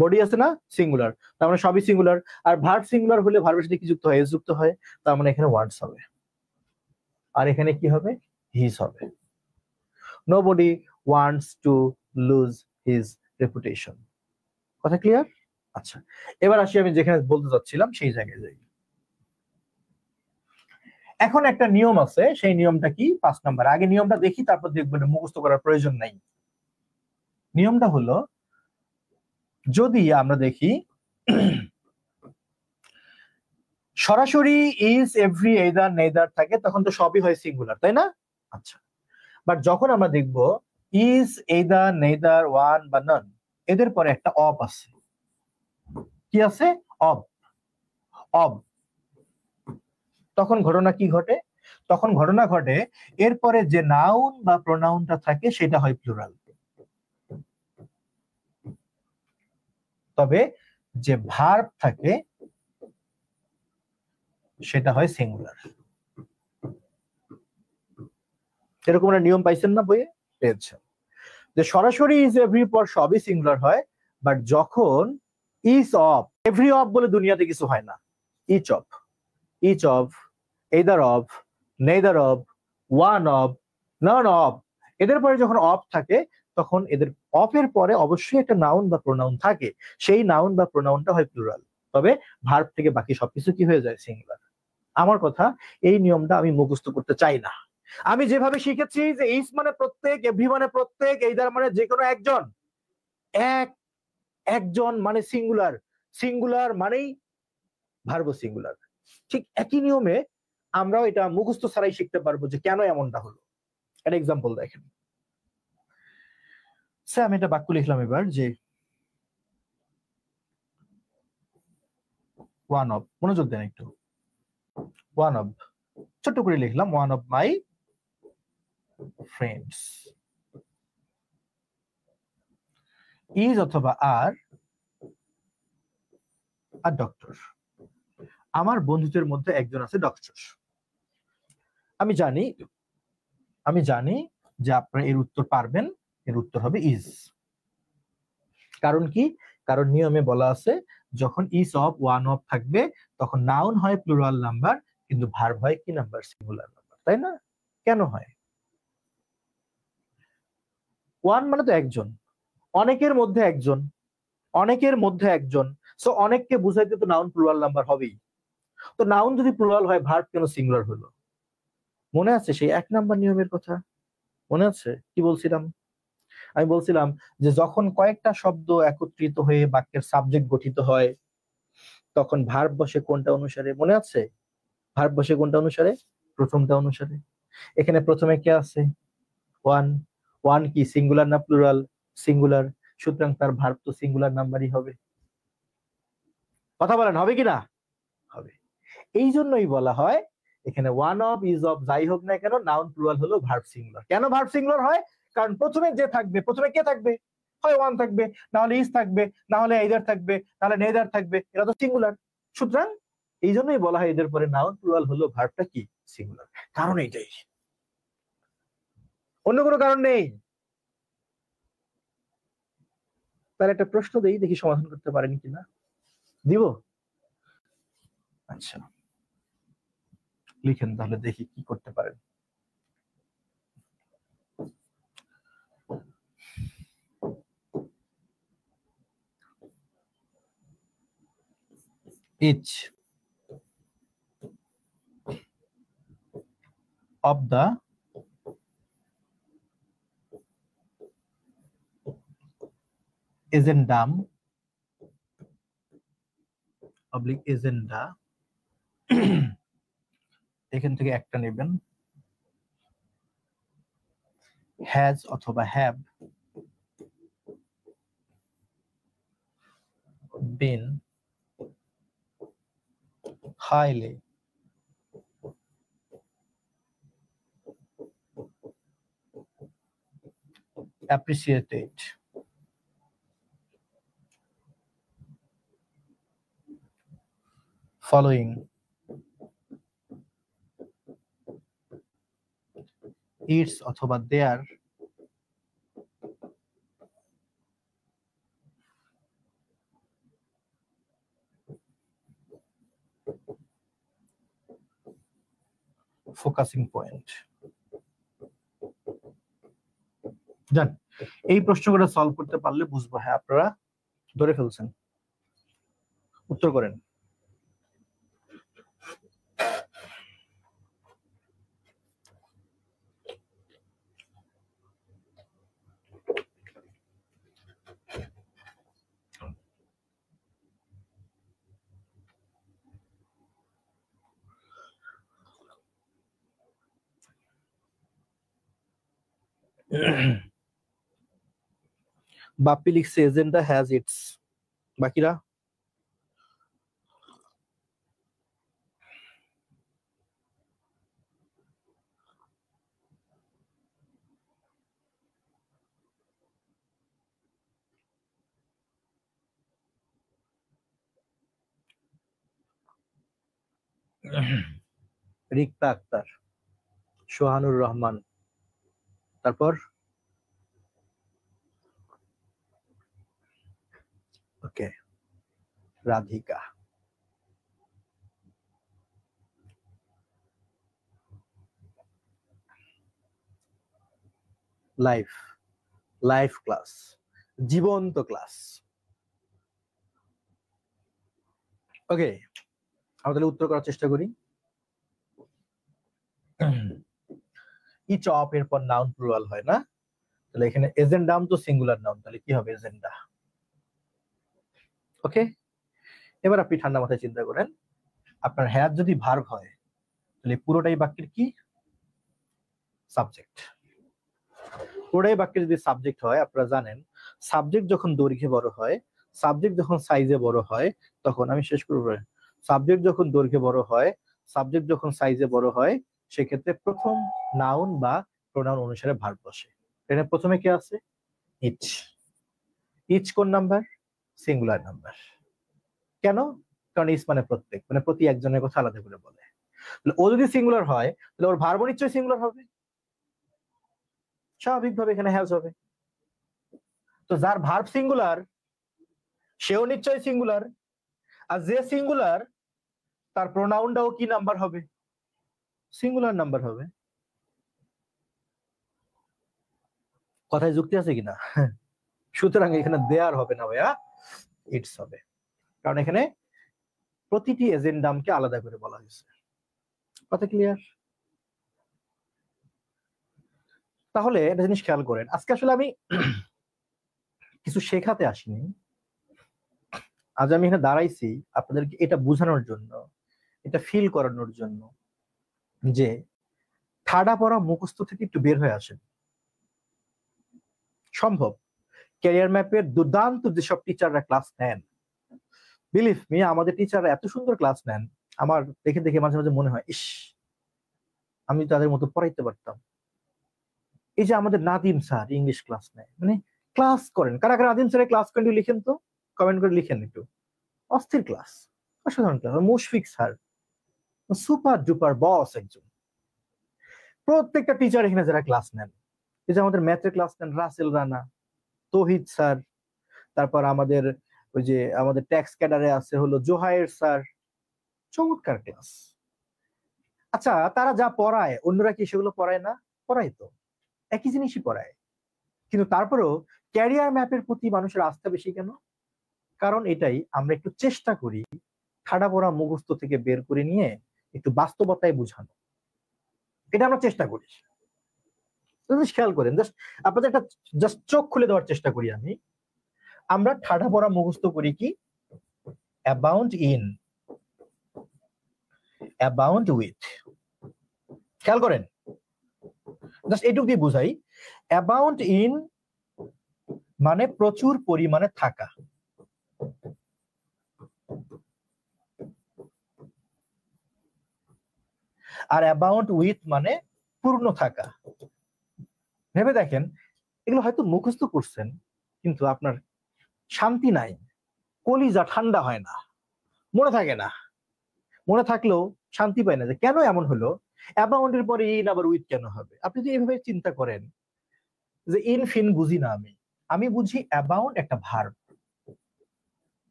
বডি আছে না সিঙ্গুলার, তার মানে সবই সিঙ্গুলার। আর ভার্ব সিঙ্গুলার হলে ভার্বের সাথে কি যুক্ত হয়, এস যুক্ত হয়, তার মানে এখানে ওয়ান্টস হবে, আর এখানে কি হবে, হিজ হবে। Nobody wants to lose his reputation. কথা ক্লিয়ার? আচ্ছা, এবার আসি আমি যেখানে বলতে চাচ্ছিলাম সেই জায়গায় যাই। এখন একটা নিয়ম আছে, সেই নিয়মটা কি, 5 নাম্বার। আগে নিয়মটা দেখি, তারপর দেখবেন, মুখস্থ করার প্রয়োজন নাই। নিয়মটা হলো, যদি আমরা দেখি সরাসরি ইজ এভরি এইদার নেইদার থাকে তখন তো সবই হয় সিঙ্গুলার, তাই না? আচ্ছা, বাট যখন আমরা দেখব ইজ এইদার নেইদার ওয়ান বা নন, এদের পরে একটা অব আছে। কি আছে? অব। অব। তখন ঘটনা কি ঘটে? তখন ঘটনা ঘটে এরপরে যে নাউন বা প্রোনাউনটা থাকে সেটা হয় প্লুরাল, তবে যে ভার্ব থাকে সেটা হয় সিঙ্গুলার। এরকম একটা নিয়ম পাইছেন না বইয়ে? পেয়েছেন যে সরাসরি ইজ এভরি পর সবই সিঙ্গুলার হয়, বাট যখন ইজ অফ, এভরি অফ বলে দুনিয়াতে কিছু হয় না। Each of, each of, either of, neither of, one of, none of, এদের পরে যখন অফ থাকে তখন এদের অফের পরে অবশ্যই একটা নাউন বা প্রোনাউন থাকে, সেই নাউন বা প্রোনাউনটা হয় প্লুরাল, তবে ভার্ব থেকে বাকি সবকিছু কি হয়ে যায়? সিঙ্গুলার। আমার কথা, এই নিয়মটা আমি মুখস্থ করতে চাই না। আমি যেভাবে শিখেছি যে ইজ মানে প্রত্যেক, এভরি মানে প্রত্যেক, এইদার মানে যে কোনো একজন, এক, একজন মানে সিঙ্গুলার, সিঙ্গুলার মানেই ভার্ব সিঙ্গুলার, ঠিক একই নিয়মে আমরাও এটা মুখস্থ ছাড়াই শিখতে পারবো যে কেন এমনটা হলো। একটা এক্সাম্পল দেখেন। স্যার আমি একটা বাক্য লিখলাম এবার যে ওয়ান অফ, মনোযোগ দেন একটু, ওয়ান অফ, ছোট্ট করে লিখলাম one of my friends is অথবা আর আর ডক্টর, আমার বন্ধুদের মধ্যে একজন আছে ডক্টর। আমি জানি, আমি জানি যে আপনারা এর উত্তর পারবেন, এর উত্তর হবে ইজ। কারণ কি? কারণ নিয়মে বলা আছে যখন ইজ অফ ওয়ান অফ থাকবে তখন নাউন হয় প্লুরাল নাম্বার, কিন্তু ভার্ব হয় কি নাম্বার? সিঙ্গুলার নাম্বার, তাই না? কেন হয়? ওয়ান মানে তো একজন, অনেকের মধ্যে একজন, অনেকের মধ্যে একজন, সো অনেককে বুঝাইতে তো নাউন প্লুরাল নাম্বার হবেই। তো নাউন যদি প্লুরাল হয় ভার্ব কেন সিঙ্গুলার হলো? মনে আছে সেই এক নাম্বার নিয়মের কথা? মনে আছে কি বলছিলাম? আমি বলছিলাম যে যখন কয়েকটা শব্দ একত্রিত হয়ে বাক্যের সাবজেক্ট গঠিত হয় তখন ভার্ব বসে কোনটা অনুসারে? মনে আছে ভার্ব বসে কোনটা অনুসারে? প্রথমটা অনুসারে। এখানে প্রথমে কে আছে? ওয়ান। ওয়ান কি সিঙ্গুলার না প্লুরাল? সিঙ্গুলার, সুতরাং তার ভার্ব তো সিঙ্গুলার নাম্বারই হবে। কথা বলেন হবে কি না? হবে। এই জন্যই বলা হয় এখানে ওয়ান অফ, ইজ অফ, যাই হোক না কেন নাউন প্লুরাল হলো ভার্ব সিঙ্গুলার। কেন ভার্ব সিঙ্গুলার হয়? কারণ প্রথমে যে থাকবে, প্রথমে কে থাকবে? হয় ওয়ান থাকবে, না হলে ইজ থাকবে, না হলে এইদার থাকবে, না হলে নেইদার থাকবে, এরা তো সিঙ্গুলার। সুতরাং এই জন্যই বলা হয় এদের পরে নাউন প্লুরাল হলো ভার্বটা কি? সিঙ্গুলার। কারণ এইটাই, অন্য কোনো কারণ নেই। তার একটা প্রশ্ন দেই, দেখি সমাধান করতে পারেন কিনা। দিব? আচ্ছা, লিখেন তাহলে দেখি কি করতে পারেন। Each of the addendum oblique agenda এখান থেকে একটা নেবেন, has অথবা have been highly appreciated following its অথবা their ফোকাসিং পয়েন্ট। জান, এই প্রশ্নগুলো সলভ করতে পারলে বুঝবো হ্যাঁ আপনারা ধরে ফেলছেন। উত্তর করেন। বাপ্পি লিখছে এজেন্ডা হ্যাজ ইটস। বাকিরা রিক্তা আক্তার, সোহানুর রহমান, তারপর ওকে রাধিকা, লাইভ লাইভ ক্লাস, জীবন্ত ক্লাস। ওকে, আমরা তাহলে উত্তর করার চেষ্টা করি। ইচ অফ এর পর নাউন প্লুরাল হয় না, তাহলে এখানে এজেন্ডাম তো সিঙ্গুলার নাউন, তাহলে কি হবে এজেন্ডা। ওকে, এবার আপনি ঠান্ডা মাথায় চিন্তা করেন, আপনার হ্যাজ যদি ভার্ব হয় তাহলে পুরোটাই বাক্যের কি সাবজেক্ট। পুরোটাই বাক্যের যদি সাবজেক্ট হয়, আপনারা জানেন সাবজেক্ট যখন দৈর্ঘ্যে বড় হয়, সাবজেক্ট যখন সাইজে বড় হয়, তখন আমি শেষ করব। সাবজেক্ট যখন দৈর্ঘ্যে বড় হয়, সাবজেক্ট যখন সাইজে বড় হয়, সেক্ষেত্রে প্রথম নাউন বা প্রোনাউন অনুসারে ভার্ব বসে। এখানে প্রথমে কি আছে ইচ। ইচ কোন নাম্বার? Singular number. কেন? কারণ ইচ মানে প্রত্যেক, মানে প্রতি একজনের কথা আলাদা করে বলে। ও যদি সিঙ্গুলার হয় তাহলে ওর ভার্ব নিশ্চয়ই সিঙ্গুলার হবে, স্বাভাবিকভাবে এখানে হ্যাজ হবে। তো যার ভার্ব সিঙ্গুলার সেও নিশ্চয়ই সিঙ্গুলার, আর যে সিঙ্গুলার তার প্রোনাউনটাও কি নাম্বার হবে? সিঙ্গুলার নাম্বার হবে। কথায় যুক্তি আছে কিনা? সুতরাং এখানে দেয়ার হবে না ভাইয়া, ইটস হবে, কারণ এখানে প্রতিটি এজেন্ডামকে আলাদা করে বলা হয়েছে। কথা ক্লিয়ার? তাহলে একটা জিনিস খেয়াল করেন, আজকে আসলে আমি কিছু শেখাতে আসিনি, আজ আমি এখানে দাঁড়াইছি আপনাদেরকে এটা বোঝানোর জন্য, এটা ফিল করানোর জন্য যে ঠাডা পড়া মুখস্থ থেকে একটু বের হয়ে আসেন। সম্ভব। ক্যারিয়ার ম্যাপের দুর্দান্ত যেসব টিচাররা ক্লাস নেন, বিলিভ মি, আমাদের টিচাররা এত সুন্দর ক্লাস নেন, আমার দেখে দেখে মাঝে মাঝে মনে হয় ইস, আমি তাদের মতো পড়াইতে পারতাম। এই যে আমাদের নাদিম স্যার ইংলিশ ক্লাস নেয়, মানে ক্লাস করেন। কারা কারা নাদিম স্যারের ক্লাস করেন লিখেন তো, কমেন্ট করে লিখেন একটু। অস্থির ক্লাস, অসাধারণ class. Mushfiq sir super duper boss একজন। প্রত্যেকটা টিচার এখানে যারা ক্লাস নেন, এই যে আমাদের ম্যাথের ক্লাস নেন রাসেল রানা, তৌহিদ স্যার, তারপর আমাদের ওই যে আমাদের ট্যাক্স ক্যাডারে আছে হলো জোহায়ের স্যার, চমৎকার ক্লাস। আচ্ছা, তারা যা পড়ায় অন্যরা কি সেগুলো পড়ায় না? পড়ায় তো, একই জিনিসই পড়ায়। কিন্তু তারপরেও ক্যারিয়ার ম্যাপের প্রতি মানুষের আস্থা বেশি কেন? কারণ এটাই আমরা একটু চেষ্টা করি ঠাডা পড়া মুখস্থ থেকে বের করে নিয়ে একটু বাস্তবতায় বোঝানো, এটা আমরা চেষ্টা করি। খেয়াল করেন, জাস্ট আপনাদের একটা জাস্ট চোখ খুলে দেওয়ার চেষ্টা করি আমি। আমরা ঠাডা পড়া মুখস্থ করি কি অ্যাবাউন্ড ইন, অ্যাবাউন্ড উইথ। খেয়াল করেন, জাস্ট এইটুকু দিয়ে বুঝাই। অ্যাবাউন্ড ইন মানে প্রচুর পরিমাণে থাকা, আর অ্যাবাউন্ড উইথ মানে পূর্ণ থাকা। ভেবে দেখেন, এগুলো হয়তো মুখস্থ করছেন কিন্তু আপনার শান্তি নাই, কলিজা ঠান্ডা হয় না, মনে থাকে না। মনে থাকলেও শান্তি পায় না, যে কেন এমন হলো, অ্যাবাউন্ডের পরে ইন আবার উইথ কেন হবে। আপনি যদি এভাবে চিন্তা করেন যে ইন ফিন বুঝি না আমি বুঝি অ্যাবাউন্ড একটা ভার্ব,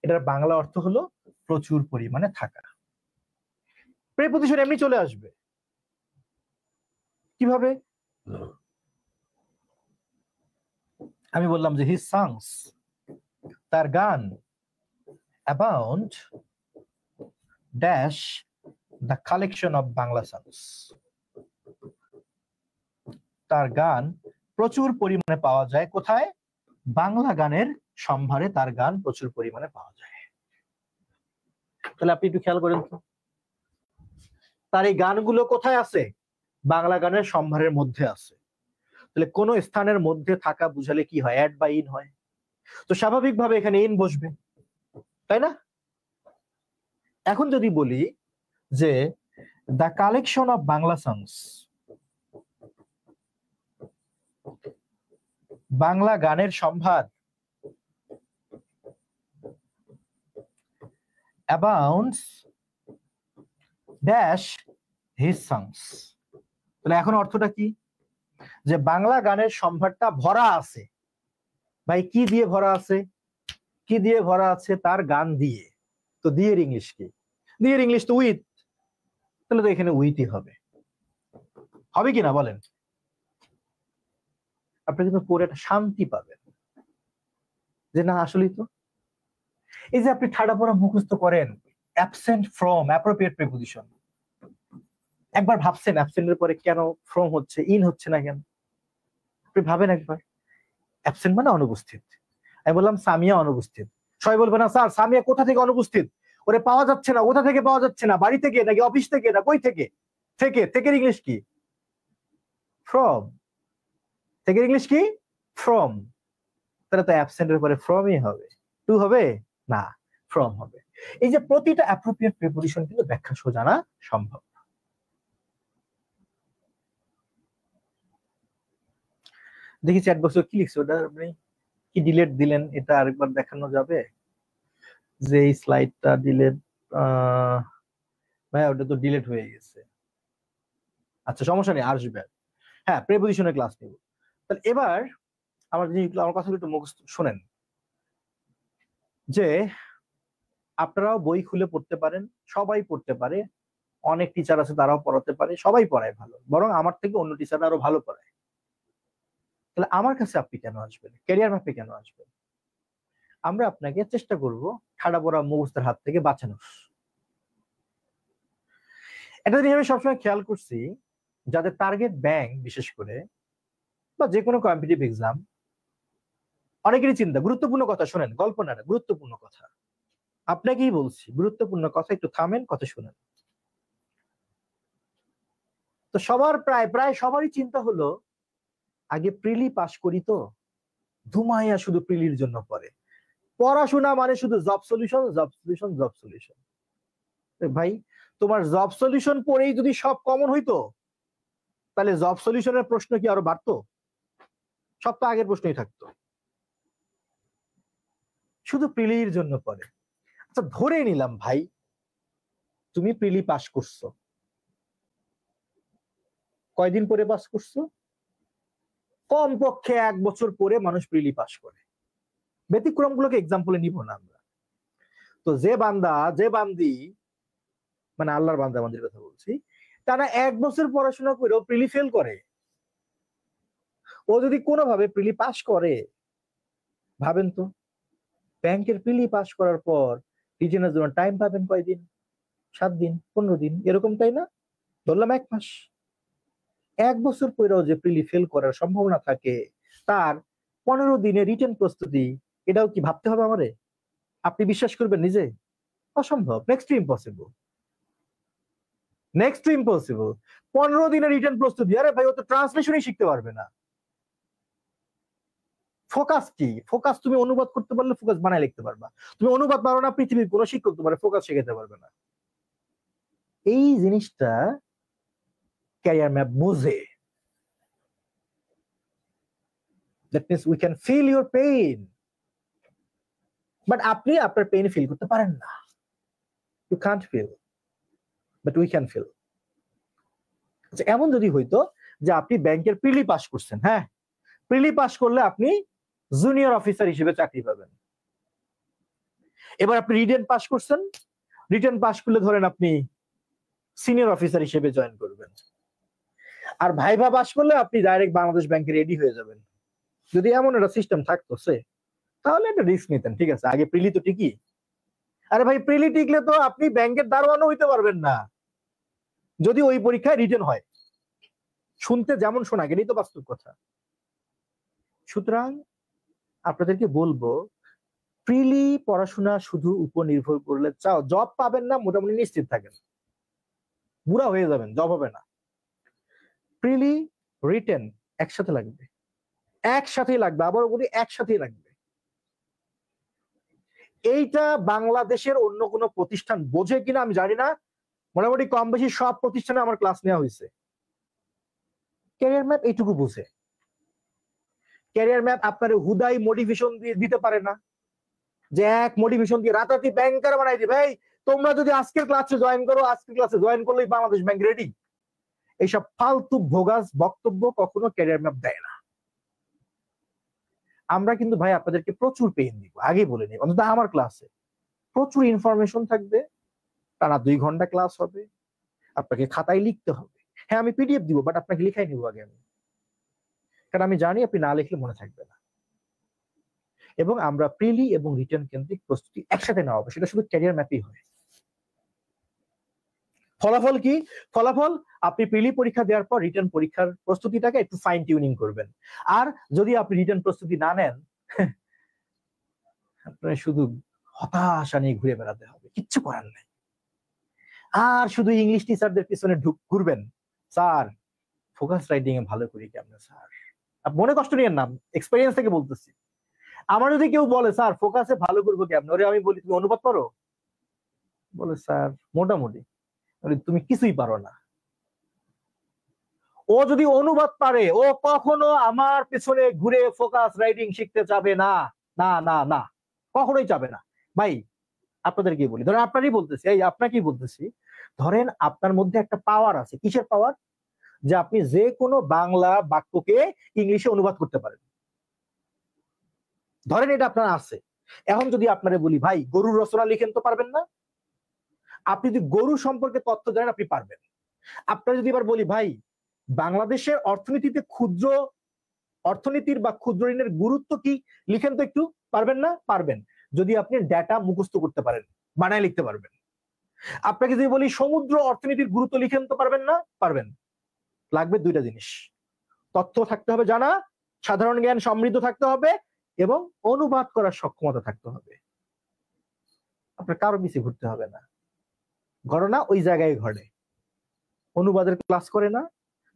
এটার বাংলা অর্থ হলো প্রচুর পরিমাণে থাকা। প্রিপজিশন এমনি চলে আসবে। কিভাবে? আমি বললাম যে হিজ সংস, তার গান, abound dash the collection of Bangla songs, তার গান প্রচুর পরিমাণে পাওয়া যায় কোথায়? বাংলা গানের সম্ভারে তার গান প্রচুর পরিমাণে পাওয়া যায়। তাহলে আপনি একটু খেয়াল করেন তো, তার এই গানগুলো কোথায় আছে? বাংলা গানের সম্ভারের মধ্যে আছে। তাহলে কোন স্থানের মধ্যে থাকা বুঝালে কি হয়? অ্যাট বা ইন হয়। তো স্বাভাবিকভাবে এখানে ইন বসবে, তাই না? এখন যদি বলি যে দ্য কালেকশন অফ বাংলা সংস, বাংলা গানের সম্ভার abounds ড্যাশ হিজ সংস, তাহলে এখন অর্থটা কি? যে বাংলা গানের সম্ভারটা ভরা আছে। ভাই কি দিয়ে ভরা আছে? কি দিয়ে ভরা আছে? তার গান দিয়ে। তো দিয়ে ইংলিশ কি? দিয়ে ইংলিশ তো উইথ, তাহলে তো এখানে উইথই হবে। হবে কিনা বলেন? আপনি কিন্তু পরে একটা শান্তি পাবেন যে না আসলেই তো। এই যে আপনি ঠাডা পড়া মুখস্থ করেন অ্যাবসেন্ট ফ্রম অ্যাপ্রোপ্রিয়েট প্রিপোজিশন, একবার ভাবছেন অ্যাবসেন্টের পরে কেন ফ্রম হচ্ছে, ইন হচ্ছে না কেন? আপনি ভাবেন একবার। অ্যাবসেন্ট মানে অনুপস্থিত। আমি বললাম সামিয়া অনুপস্থিত, সবাই বলবে না স্যার সামিয়া কোথা থেকে অনুপস্থিত? ওরে পাওয়া যাচ্ছে না। কোথা থেকে পাওয়া যাচ্ছে না? বাড়ি থেকে নাকি অফিস থেকে না কই থেকে? থেকে থেকে ইংলিশ কি? ফ্রম। থেকে ইংলিশ কি? ফ্রম। তাহলে তো অ্যাবসেন্টের পরে ফ্রমই হবে, টু হবে না, ফ্রম হবে। এই যে প্রতিটা অ্যাপ্রোপ্রিয়েট প্রিপোজিশন কিন্তু ব্যাখ্যা জানা সম্ভব। দেখি চ্যাট বক্সে কি লিখছে, ওটা আপনি কি ডিলিট দিলেন? এটা আরেকবার দেখানো যাবে যে এই স্লাইডটা ডিলিট? ভাই ওটা তো ডিলিট হয়ে গেছে। আচ্ছা সমস্যা নেই, আসবে। হ্যাঁ প্রিপোজিশনের ক্লাস নিব। তাহলে এবার আমার কথাগুলো একটু মুখস্থ শোনেন, যে আপনারাও বই খুলে পড়তে পারেন, সবাই পড়তে পারে, অনেক টিচার আছে তারাও পড়াতে পারে, সবাই পড়ায় ভালো, বরং আমার থেকে অন্য টিচাররা আরো ভালো পড়ায়। তাহলে আমার কাছে আপনি কেন আসবেন? ক্যারিয়ার ম্যাপে কেন আসবেন? আমরা আপনাকে চেষ্টা করব ঠাডা পড়া মুখস্থের হাত থেকে বাঁচানোর। একটা জিনিস আমি সবসময় খেয়াল করছি, যাদের টার্গেট ব্যাংক বিশেষ করে বা যে কোনো কম্পিটিটিভ এক্সাম, অনেকেরই চিন্তা, গুরুত্বপূর্ণ কথা শোনেন, গল্প না, গুরুত্বপূর্ণ কথা আপনাকেই বলছি, গুরুত্বপূর্ণ কথা, একটু থামেন, কথা শুনেন। তো সবার প্রায় সবারই চিন্তা হলো আগে প্রিলি পাস করি, তো ধুমাইয়া শুধু প্রিলির জন্য পড়ে, পড়াশোনা মানে শুধু job solution job solution job solution. ভাই তোমার জব সলিউশন পড়েই যদি সব কমন হইতো, তাহলে জব সলিউশনের প্রশ্ন কি আরো বাড়তো? সব তো আগের প্রশ্নই থাকতো। শুধু প্রিলির জন্য পড়ে। আচ্ছা ধরে নিলাম ভাই তুমি প্রিলি পাস করছো, কয়দিন পরে পাস করছো? কমপক্ষে 1 বছর পরে মানুষ প্রিলি পাস করে। ব্যতিক্রম গুলোকে এক্সাম্পলে নিব না আমরা। তো যে বান্দা যে বান্দি, মানে আল্লাহর বান্দা বান্দির কথা বলছি, তারা 1 বছর পড়াশোনা করেও প্রিলি ফেল করে। ও যদি কোনোভাবে প্রিলি পাস করে, ভাবেন তো ব্যাংকের প্রিলি পাস করার পর রিটেনের জন্য টাইম পাবেন কয়দিন? 7 দিন 15 দিন এরকম, তাই না? ধরলাম 1 মাস। 1 বছর পরেও যে প্রিলি ফেল করার সম্ভাবনা থাকে, তার 15 দিনে রিটেন প্রস্তুতি, এটাও কি ভাবতে হবে আমারে? আপনি বিশ্বাস করবেন নিজে? অসম্ভব, next to impossible, next to impossible. 15 দিনের রিটেন প্রস্তুতি, আরে ভাই ও তো ট্রান্সলেশনই শিখতে পারবে না। ফোকাস কি? ফোকাস তুমি অনুবাদ করতে পারলে ফোকাস বানায় লিখতে পারবা, তুমি অনুবাদ পারো না, পৃথিবীর কোন শিক্ষক তোমার ফোকাস শেখাতে পারবে না। এই জিনিসটা ক্যারিয়ার ম্যাপ বোঝে। That means we can feel your pain, but আপনি আপনার পেইন ফিল করতে পারেন না। You can't feel, but we can feel. এমন যদি হইতো যে আপনি ব্যাংকের প্রিলি পাস করছেন, হ্যাঁ প্রিলি পাস করলে আপনি জুনিয়র অফিসার হিসেবে চাকরি পাবেন। এবার আপনি রিটেন পাস করছেন, রিটেন পাস করলে ধরেন আপনি সিনিয়র অফিসার হিসেবে জয়েন করবেন। আর ভাইভা পাস করলে আপনি ডাইরেক্ট বাংলাদেশ ব্যাংকে রেডি হয়ে যাবেন। যদি এমন একটা সিস্টেম থাকতো তাহলে একটা রিস্ক নিতেন, ঠিক আছে আগে প্রিলি তো ঠিকই। আরে ভাই প্রিলি টিকলে তো আপনি ব্যাংকের দারোয়ানও হইতে পারবেন না, যদি ওই পরীক্ষায় রিটেন হয়। শুনতে যেমন শোনা, এটাই তো বাস্তব কথা। সুতরাং আপনাদেরকে বলবো, প্রিলি পড়াশোনা শুধু উপর নির্ভর করলে চাও জব পাবেন না, মোটামুটি নিশ্চিত থাকেন, বুড়া হয়ে যাবেন, জব হবে না। প্রিলি রিটেন একসাথে লাগবে। একসাথেই লাগবে, আবারও বলি একসাথেই লাগবে। এইটা বাংলাদেশের অন্য কোনো প্রতিষ্ঠান বোঝে কিনা আমি জানি না, মোটামুটি কম বেশি সব প্রতিষ্ঠানে আমার ক্লাস নেওয়া হয়েছে। ক্যারিয়ার ম্যাপ এইটুকু বুঝে। ক্যারিয়ার ম্যাপ আপনার হুদাই মোটিভেশন দিয়ে দিতে পারে না, যে এক মোটিভেশন দিয়ে রাতারাতি ব্যাংকার বানাই দিবে, এই তোমরা যদি আজকের ক্লাসে জয়েন করো, আজকের ক্লাসে জয়েন করলেই বাংলাদেশ ব্যাংক রেডি। এইসব ফালতু ভোগাস বক্তব্য কখনো ক্যারিয়ার ম্যাপ দেয় না। আমরা কিন্তু ভাই আপনাদেরকে প্রচুর পেইন দিব, আগে বলে নিই, অন্তত আমার ক্লাসে প্রচুর ইনফরমেশন থাকবে, টানা 2 ঘন্টা ক্লাস হবে, আপনাকে খাতায় লিখতে হবে। হ্যাঁ আমি পিডিএফ দিব, বাট আপনাকে লিখাই নিব আগে আমি, কারণ আমি জানি আপনি না লিখলে মনে থাকবে না। এবং আমরা প্রিলি এবং রিটেন কেন্দ্রিক প্রস্তুতি একসাথে নেওয়া হবে, সেটা শুধু ক্যারিয়ার ম্যাপই হয়। ফলাফল কি? ফলাফল আপনি প্রিলি পরীক্ষা দেওয়ার পর রিটেন পরীক্ষার প্রস্তুতিটাকে একটু ফাইন টিউনিং করবেন। আর যদি আপনি রিটেন প্রস্তুতি না নেন, আপনার শুধু হতাশা নিয়ে ঘুরে বেড়াতে হবে, কিচ্ছু করার নেই। আর শুধু ইংলিশ টিচারদের পিছনে ঘুরবেন, স্যার ফোকাস রাইটিং এ ভালো করি কেমনে স্যার। মনে কষ্ট নিয়ে নাম, এক্সপেরিয়েন্স থেকে বলতেছি। আমার যদি কেউ বলে স্যার ফোকাসে ভালো করবো কেমন, ওরে আমি বলি তুমি অনুবাদ পারো? বলে স্যার মোটামুটি। তুমি কিছুই পারো না। ও যদি অনুবাদ পারে, ও কখনো আমার পেছনে ঘুরে ফোকাস রাইটিং শিখতে যাবে না, না না না, কখনোই যাবে না। ভাই আপনাদেরকে বলি, ধরেন আপনারই বলতেছি, এই আপনাকেই বলতেছি, ধরেন আপনার মধ্যে একটা পাওয়ার আছে। কিসের পাওয়ার? যে আপনি যে কোনো বাংলা বাক্যকে ইংলিশে অনুবাদ করতে পারেন। ধরেন এটা আপনার আছে। এখন যদি আপনারে বলি ভাই গরুর রচনা লিখেন, তো পারবেন না। আপনি যদি গরু সম্পর্কে তথ্য জানেন, আপনি পারবেন। আপনার যদি এবার বলি ভাই বাংলাদেশের অর্থনীতিতে অর্থনীতির বা ক্ষুদ্র ঋণের গুরুত্ব কি লিখেন তো একটু, পারবেন না? পারবেন, যদি আপনি ডেটা মুখস্থ করতে পারেন, বানায় লিখতে পারবেন। আপনাকে যদি বলি সমুদ্র অর্থনীতির গুরুত্ব লিখেন, তো পারবেন না? পারবেন। লাগবে 2টা জিনিস, তথ্য থাকতে হবে জানা, সাধারণ জ্ঞান সমৃদ্ধ থাকতে হবে, এবং অনুবাদ করার সক্ষমতা থাকতে হবে। আপনার কারো পিছিয়ে ঘুরতে হবে না। ঘটনা ওই জায়গায় ঘটে। অনুবাদের ক্লাস করে না,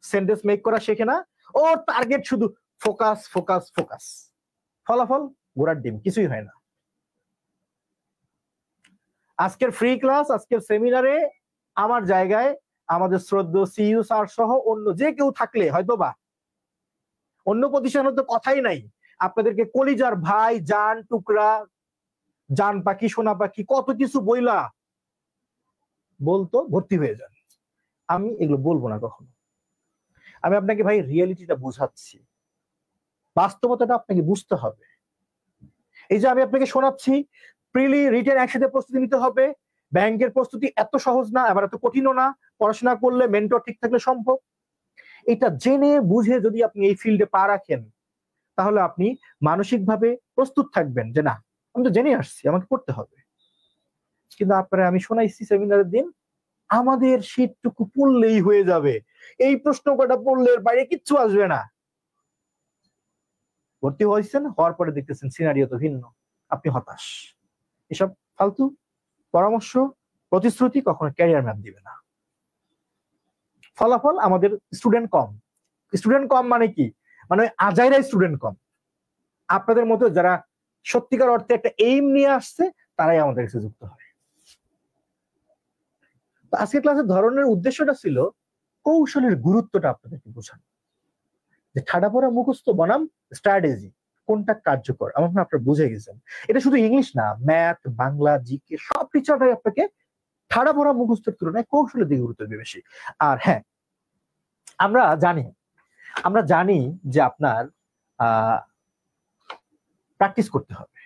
সেন্টেন্স মেক করা শেখে না, ওর টার্গেট শুধু ফোকাস ফোকাস ফোকাস। ফলাফল ঘোড়ার ডিম, কিছুই হয় না। আজকের ফ্রি ক্লাস, আজকের সেমিনারে আমার জায়গায় আমাদের শ্রদ্ধেয় সিইও স্যার সহ অন্য যে কেউ থাকলে, হয়তোবা অন্য প্রতিষ্ঠানের তো কথাই নাই, আপনাদেরকে কলিজার ভাই, জান টুকরা, জান পাখি, সোনা পাখি, কত কিছু বইলা বলতো ভর্তি হয়ে যান। আমি এগুলো বলবো না কখনো। আমি আপনাকে ভাই রিয়েলিটিটা বুঝাচ্ছি, বাস্তবতাটা আপনাকে বুঝতে হবে। এই যে আমি আপনাকে শোনাচ্ছি প্রিলি রিটেন একসাথে প্রস্তুতি নিতে হবে, ব্যাংকের প্রস্তুতি এত সহজ না, আবার এত কঠিনও না, পড়াশোনা করলে মেন্টর ঠিক থাকলে সম্ভব। এটা জেনে বুঝে যদি আপনি এই ফিল্ডে পা রাখেন, তাহলে আপনি মানসিকভাবে প্রস্তুত থাকবেন যে না আমি তো জেনে আসছি, আমাকে পড়তে হবে। কিন্তু আপনারা আমি শোনাইছি সেমিনারের দিন, আমাদের শীতটুকু পড়লেই হয়ে যাবে, এই প্রশ্ন কটা পড়লে বাইরে কিচ্ছু আসবে না। ভর্তি হয়েছেন, হওয়ার পরে দেখতেছেন সিনারিও তো ভিন্ন, আপনি হতাশ। এসব ফালতু পরামর্শ, প্রতিশ্রুতি কখনো ক্যারিয়ার ম্যাপ দিবে না। ফলাফল আমাদের স্টুডেন্ট কম। স্টুডেন্ট কম মানে কি? মানে আজাইরা স্টুডেন্ট কম। আপনাদের মতো যারা সত্যিকার অর্থে একটা এইম নিয়ে আসছে, তারাই আমাদের কাছে যুক্ত হয়। আজকের ক্লাসের ধরনের উদ্দেশ্যটা ছিল কৌশলের গুরুত্বটা আপনাদেরকে বোঝানো, যে ঠাডা পড়া মুখস্থ বনাম স্ট্র্যাটেজি কোনটা কার্যকর, আমার মনে হয় আপনারা বুঝে গেছেন। এটা শুধু ইংলিশ না, ম্যাথ, বাংলা, জিকে সব টিচাররাই আপনাকে ঠাডা পড়া মুখস্থের তুলনায় কৌশলের দিকে গুরুত্ব দেবে বেশি। আর হ্যাঁ, আমরা জানি যে আপনার প্র্যাকটিস করতে হবে।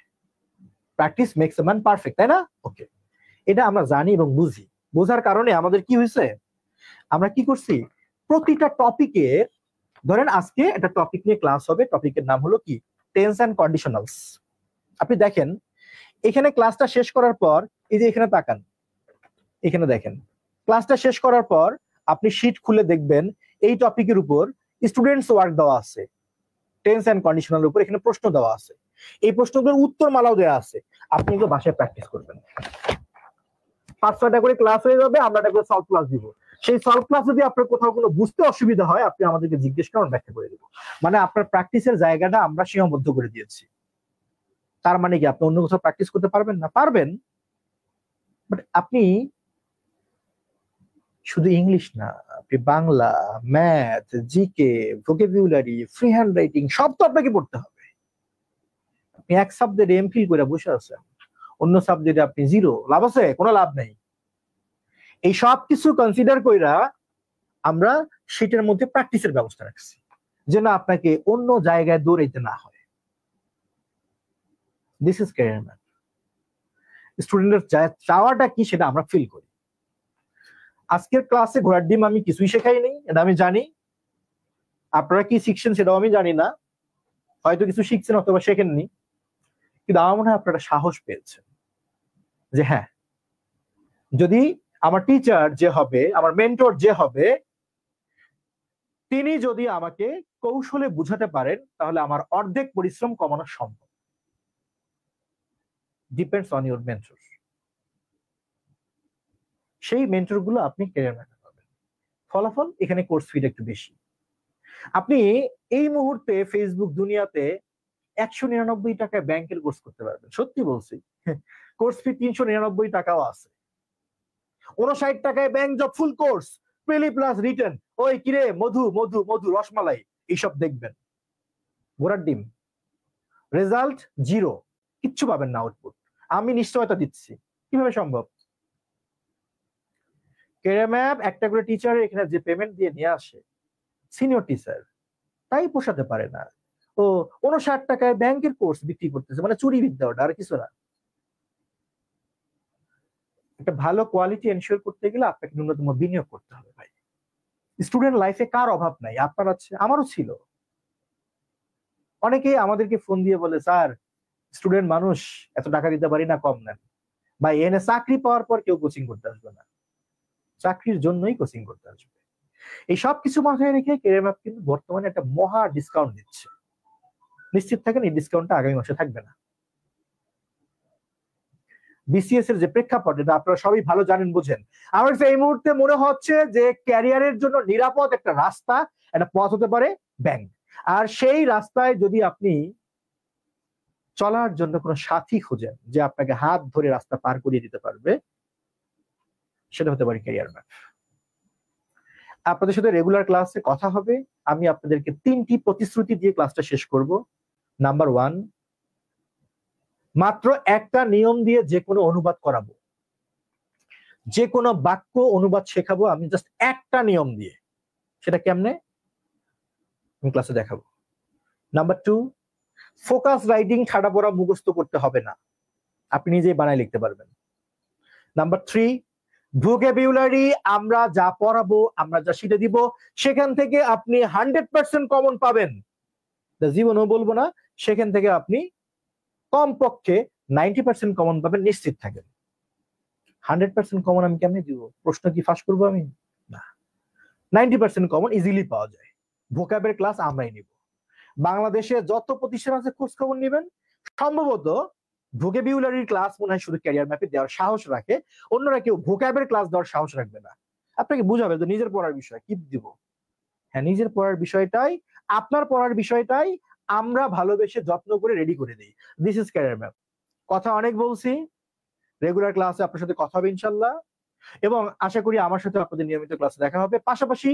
Practice makes a man perfect, তাই না? ওকে, এটা আমরা জানি এবং বুঝি। বোঝার কারণে আমাদের কি হয়েছে, আমরা কি করছি, প্রতিটা টপিকের, ধরেন আজকে একটা টপিক নিয়ে ক্লাস হবে, টপিকের নাম হলো কি, টেন্স এন্ড কন্ডিশনালস। আপনি দেখেন এখানে ক্লাসটা শেষ করার পর, এই যে এখানে তাকান, এখানে দেখেন ক্লাসটা শেষ করার পর আপনি শীট খুলে দেখবেন এই টপিকের উপর স্টুডেন্টস ওয়ার্ক দেওয়া আছে, টেন্স এন্ড কন্ডিশনালের উপর এখানে প্রশ্ন দেওয়া আছে, এই প্রশ্নগুলোর উত্তর মালাও দেওয়া আছে। আপনি এগুলো বাসায় প্র্যাকটিস করবেন। 5-6টা করে ক্লাস হয়ে যাবে, আমরা একটা করে সলভ ক্লাস দিব। সেই সলভ ক্লাস যদি আপনার কোথাও কোনো বুঝতে অসুবিধা হয়, আপনি আমাদেরকে জিজ্ঞেস করেন, ব্যাখ্যা করে দেবো। মানে আপনার প্র্যাকটিসের জায়গাটা আমরা সীমাবদ্ধ করে দিয়েছি। তার মানে কি আপনি অন্য কোথাও প্র্যাকটিস করতে পারবেন না? পারবেন, বাট আপনি শুধু ইংলিশ না, আপনি Bangla, math, GK, vocabulary, free hand writing সব তো আপনাকে পড়তে হবে। আপনি এক সাবজেক্টে এমফিল করে বসে আছেন, অন্য সাবজেক্টে আপনি জিরো, লাভ আছে? কোনো লাভ নেই। এই সব কিছু কনসিডার কইরা আমরা সেটার মধ্যে প্র্যাকটিসের ব্যবস্থা রাখছি, যেন আপনাকে অন্য জায়গায় দৌড়াইতে না হয়। This is career map. স্টুডেন্টের চাওয়াটা কি সেটা আমরা ফিল করি। আজকের ক্লাসে ঘোড়ার ডিম আমি কিছুই শেখাইনি, এটা আমি জানি। আপনারা কি শিখছেন সেটাও আমি জানি না, হয়তো কিছু শিখছেন অথবা শেখেননি, কিন্তু আমার মনে হয় আপনারা সাহস পেয়েছেন যে হ্যাঁ, যদি আমার টিচার যে হবে, আমার মেন্টর যে হবে, তিনি যদি আমাকে কৌশলে বুঝাতে পারেন, তাহলে আমার অর্ধেক পরিশ্রম কমানো সম্ভব। Depends on your mentor. সেই মেন্টর গুলো আপনি ক্যারিয়ার ম্যাপে পাবেন। ফলাফল এখানে কোর্স ফিটা একটু বেশি। আপনি এই মুহূর্তে ফেসবুক দুনিয়াতে 199 টাকায় ব্যাংকের কোর্স করতে পারবেন, সত্যি বলছি। কোর্স ফি 399 টাকাও আছে। 59 টাকায় ব্যাংক জব ফুল কোর্স, প্রিলি প্লাস রিটেন, ওই কিরে মধু মধু মধু রসমালাই এইসব দেখবেন। ঘোড়ার ডিম, রেজাল্ট জিরো, কিচ্ছু পাবেন না আউটপুট। আমি নিশ্চয়তা দিচ্ছি। কিভাবে সম্ভব? ক্যারিয়ার ম্যাপ একটা করে টিচার এখানে যে পেমেন্ট দিয়ে নিয়ে আসে, সিনিয়র টিচার তাই পোষাতে পারে না। ও 59 টাকায় ব্যাংকের কোর্স বিক্রি করতেছে, মানে চুরি বিদ্যা, ওটা আর কিছু না। একটা ভালো কোয়ালিটি এনশিওর করতে গেলে আপনাকে ন্যূনতম বিনিয়োগ করতে হবে ভাই। স্টুডেন্ট লাইফে কার অভাব নাই? আপনার আছে, আমারও ছিল। অনেকেই আমাদেরকে ফোন দিয়ে বলে, স্যার স্টুডেন্ট মানুষ, এত টাকা দিতে পারি না, কম নেন। ভাই এনে চাকরি পাওয়ার পর কেউ কোচিং করতে আসবে না, চাকরির জন্যই কোচিং করতে আসবে। এই সব কিছু মাথায় রেখে ক্যারিয়ার ম্যাপ কিন্তু বর্তমানে একটা মহা ডিসকাউন্ট দিচ্ছে। নিশ্চিত থাকেন এই ডিসকাউন্টটা আগামী মাসে থাকবে না। বিসিএস এর যে প্রেক্ষাপট, এটা আপনারা সবাই ভালো জানেন, বুঝেন। আমার এই মুহূর্তে মনে হচ্ছে যে ক্যারিয়ারের জন্য নিরাপদ একটা রাস্তা, একটা পথ হতে পারে ব্যাংক। আর সেই রাস্তায় যদি আপনি চলার জন্য কোনো সাথী খুঁজেন যে আপনাকে হাত ধরে রাস্তা পার করিয়ে দিতে পারবে, সেটা হতে পারে ক্যারিয়ার ম্যাপ। আপনাদের সাথে রেগুলার ক্লাসে কথা হবে। আমি আপনাদেরকে 3টি প্রতিশ্রুতি দিয়ে ক্লাসটা শেষ করব। নাম্বার 1, মাত্র একটা নিয়ম দিয়ে যে কোনো অনুবাদ করাবো, যে কোনো বাক্য অনুবাদ শেখাবো আমি জাস্ট একটা নিয়ম দিয়ে। সেটা কেমনে আমি ক্লাসে দেখাবো। নাম্বার 2, ফোকাস রাইটিং ঠাড়া পড়া মুখস্থ করতে হবে না, আপনি নিজেই বানায় লিখতে পারবেন। নাম্বার 3, ভোকাবুলারি আমরা যা পড়াবো, আমরা যা শিখে দিব, সেখান থেকে আপনি 100% কমন পাবেন। জীবনও বলবো না, সেখান থেকে আপনি কমপক্ষে 90% কমন পাবেন, নিশ্চিত থাকেন। 100% কমন আমি কেমনে দিব? প্রশ্ন কি ফাঁস করবো আমি? না, 90% কমন ইজিলি পাওয়া যায়। ভোকাবের ক্লাস আমরাই নিব। বাংলাদেশে যত প্রতিষ্ঠান আছে খোঁজ খবর নেবেন, সম্ভবত ভোকাবুলারির ক্লাস মনে হয় শুধু ক্যারিয়ার ম্যাপে দেওয়ার সাহস রাখে, অন্যরা কেউ ভোকাবের ক্লাস দেওয়ার সাহস রাখবে না। আপনাকে বুঝাবে যে নিজের পড়ার বিষয় কি দিব। হ্যাঁ, নিজের পড়ার বিষয়টাই, আপনার পড়ার বিষয়টাই আমরা ভালোবেসে যত্ন করে রেডি করে দিই। This is career map. কথা অনেক বলছি, রেগুলার ক্লাসে আপনার সাথে কথা হবে ইনশাল্লাহ, এবং আশা করি আমার সাথে আপনাদের নিয়মিত ক্লাসে দেখা হবে। পাশাপাশি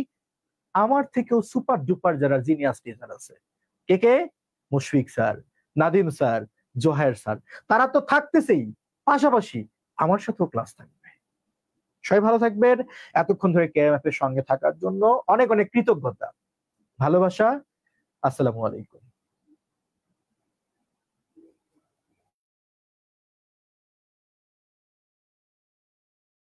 আমার থেকেও সুপার ডুপার যারা জিনিয়াস টিচার আছে, কে? Mushfiq sir, Nadim sir, Johar sir, তারা তো থাকতেছেই, পাশাপাশি আমার সাথেও ক্লাস থাকবে। সবাই ভালো থাকবেন। এতক্ষণ ধরে ক্যারিয়ার ম্যাপের সঙ্গে থাকার জন্য অনেক অনেক কৃতজ্ঞতা, ভালোবাসা। আসসালামু আলাইকুম।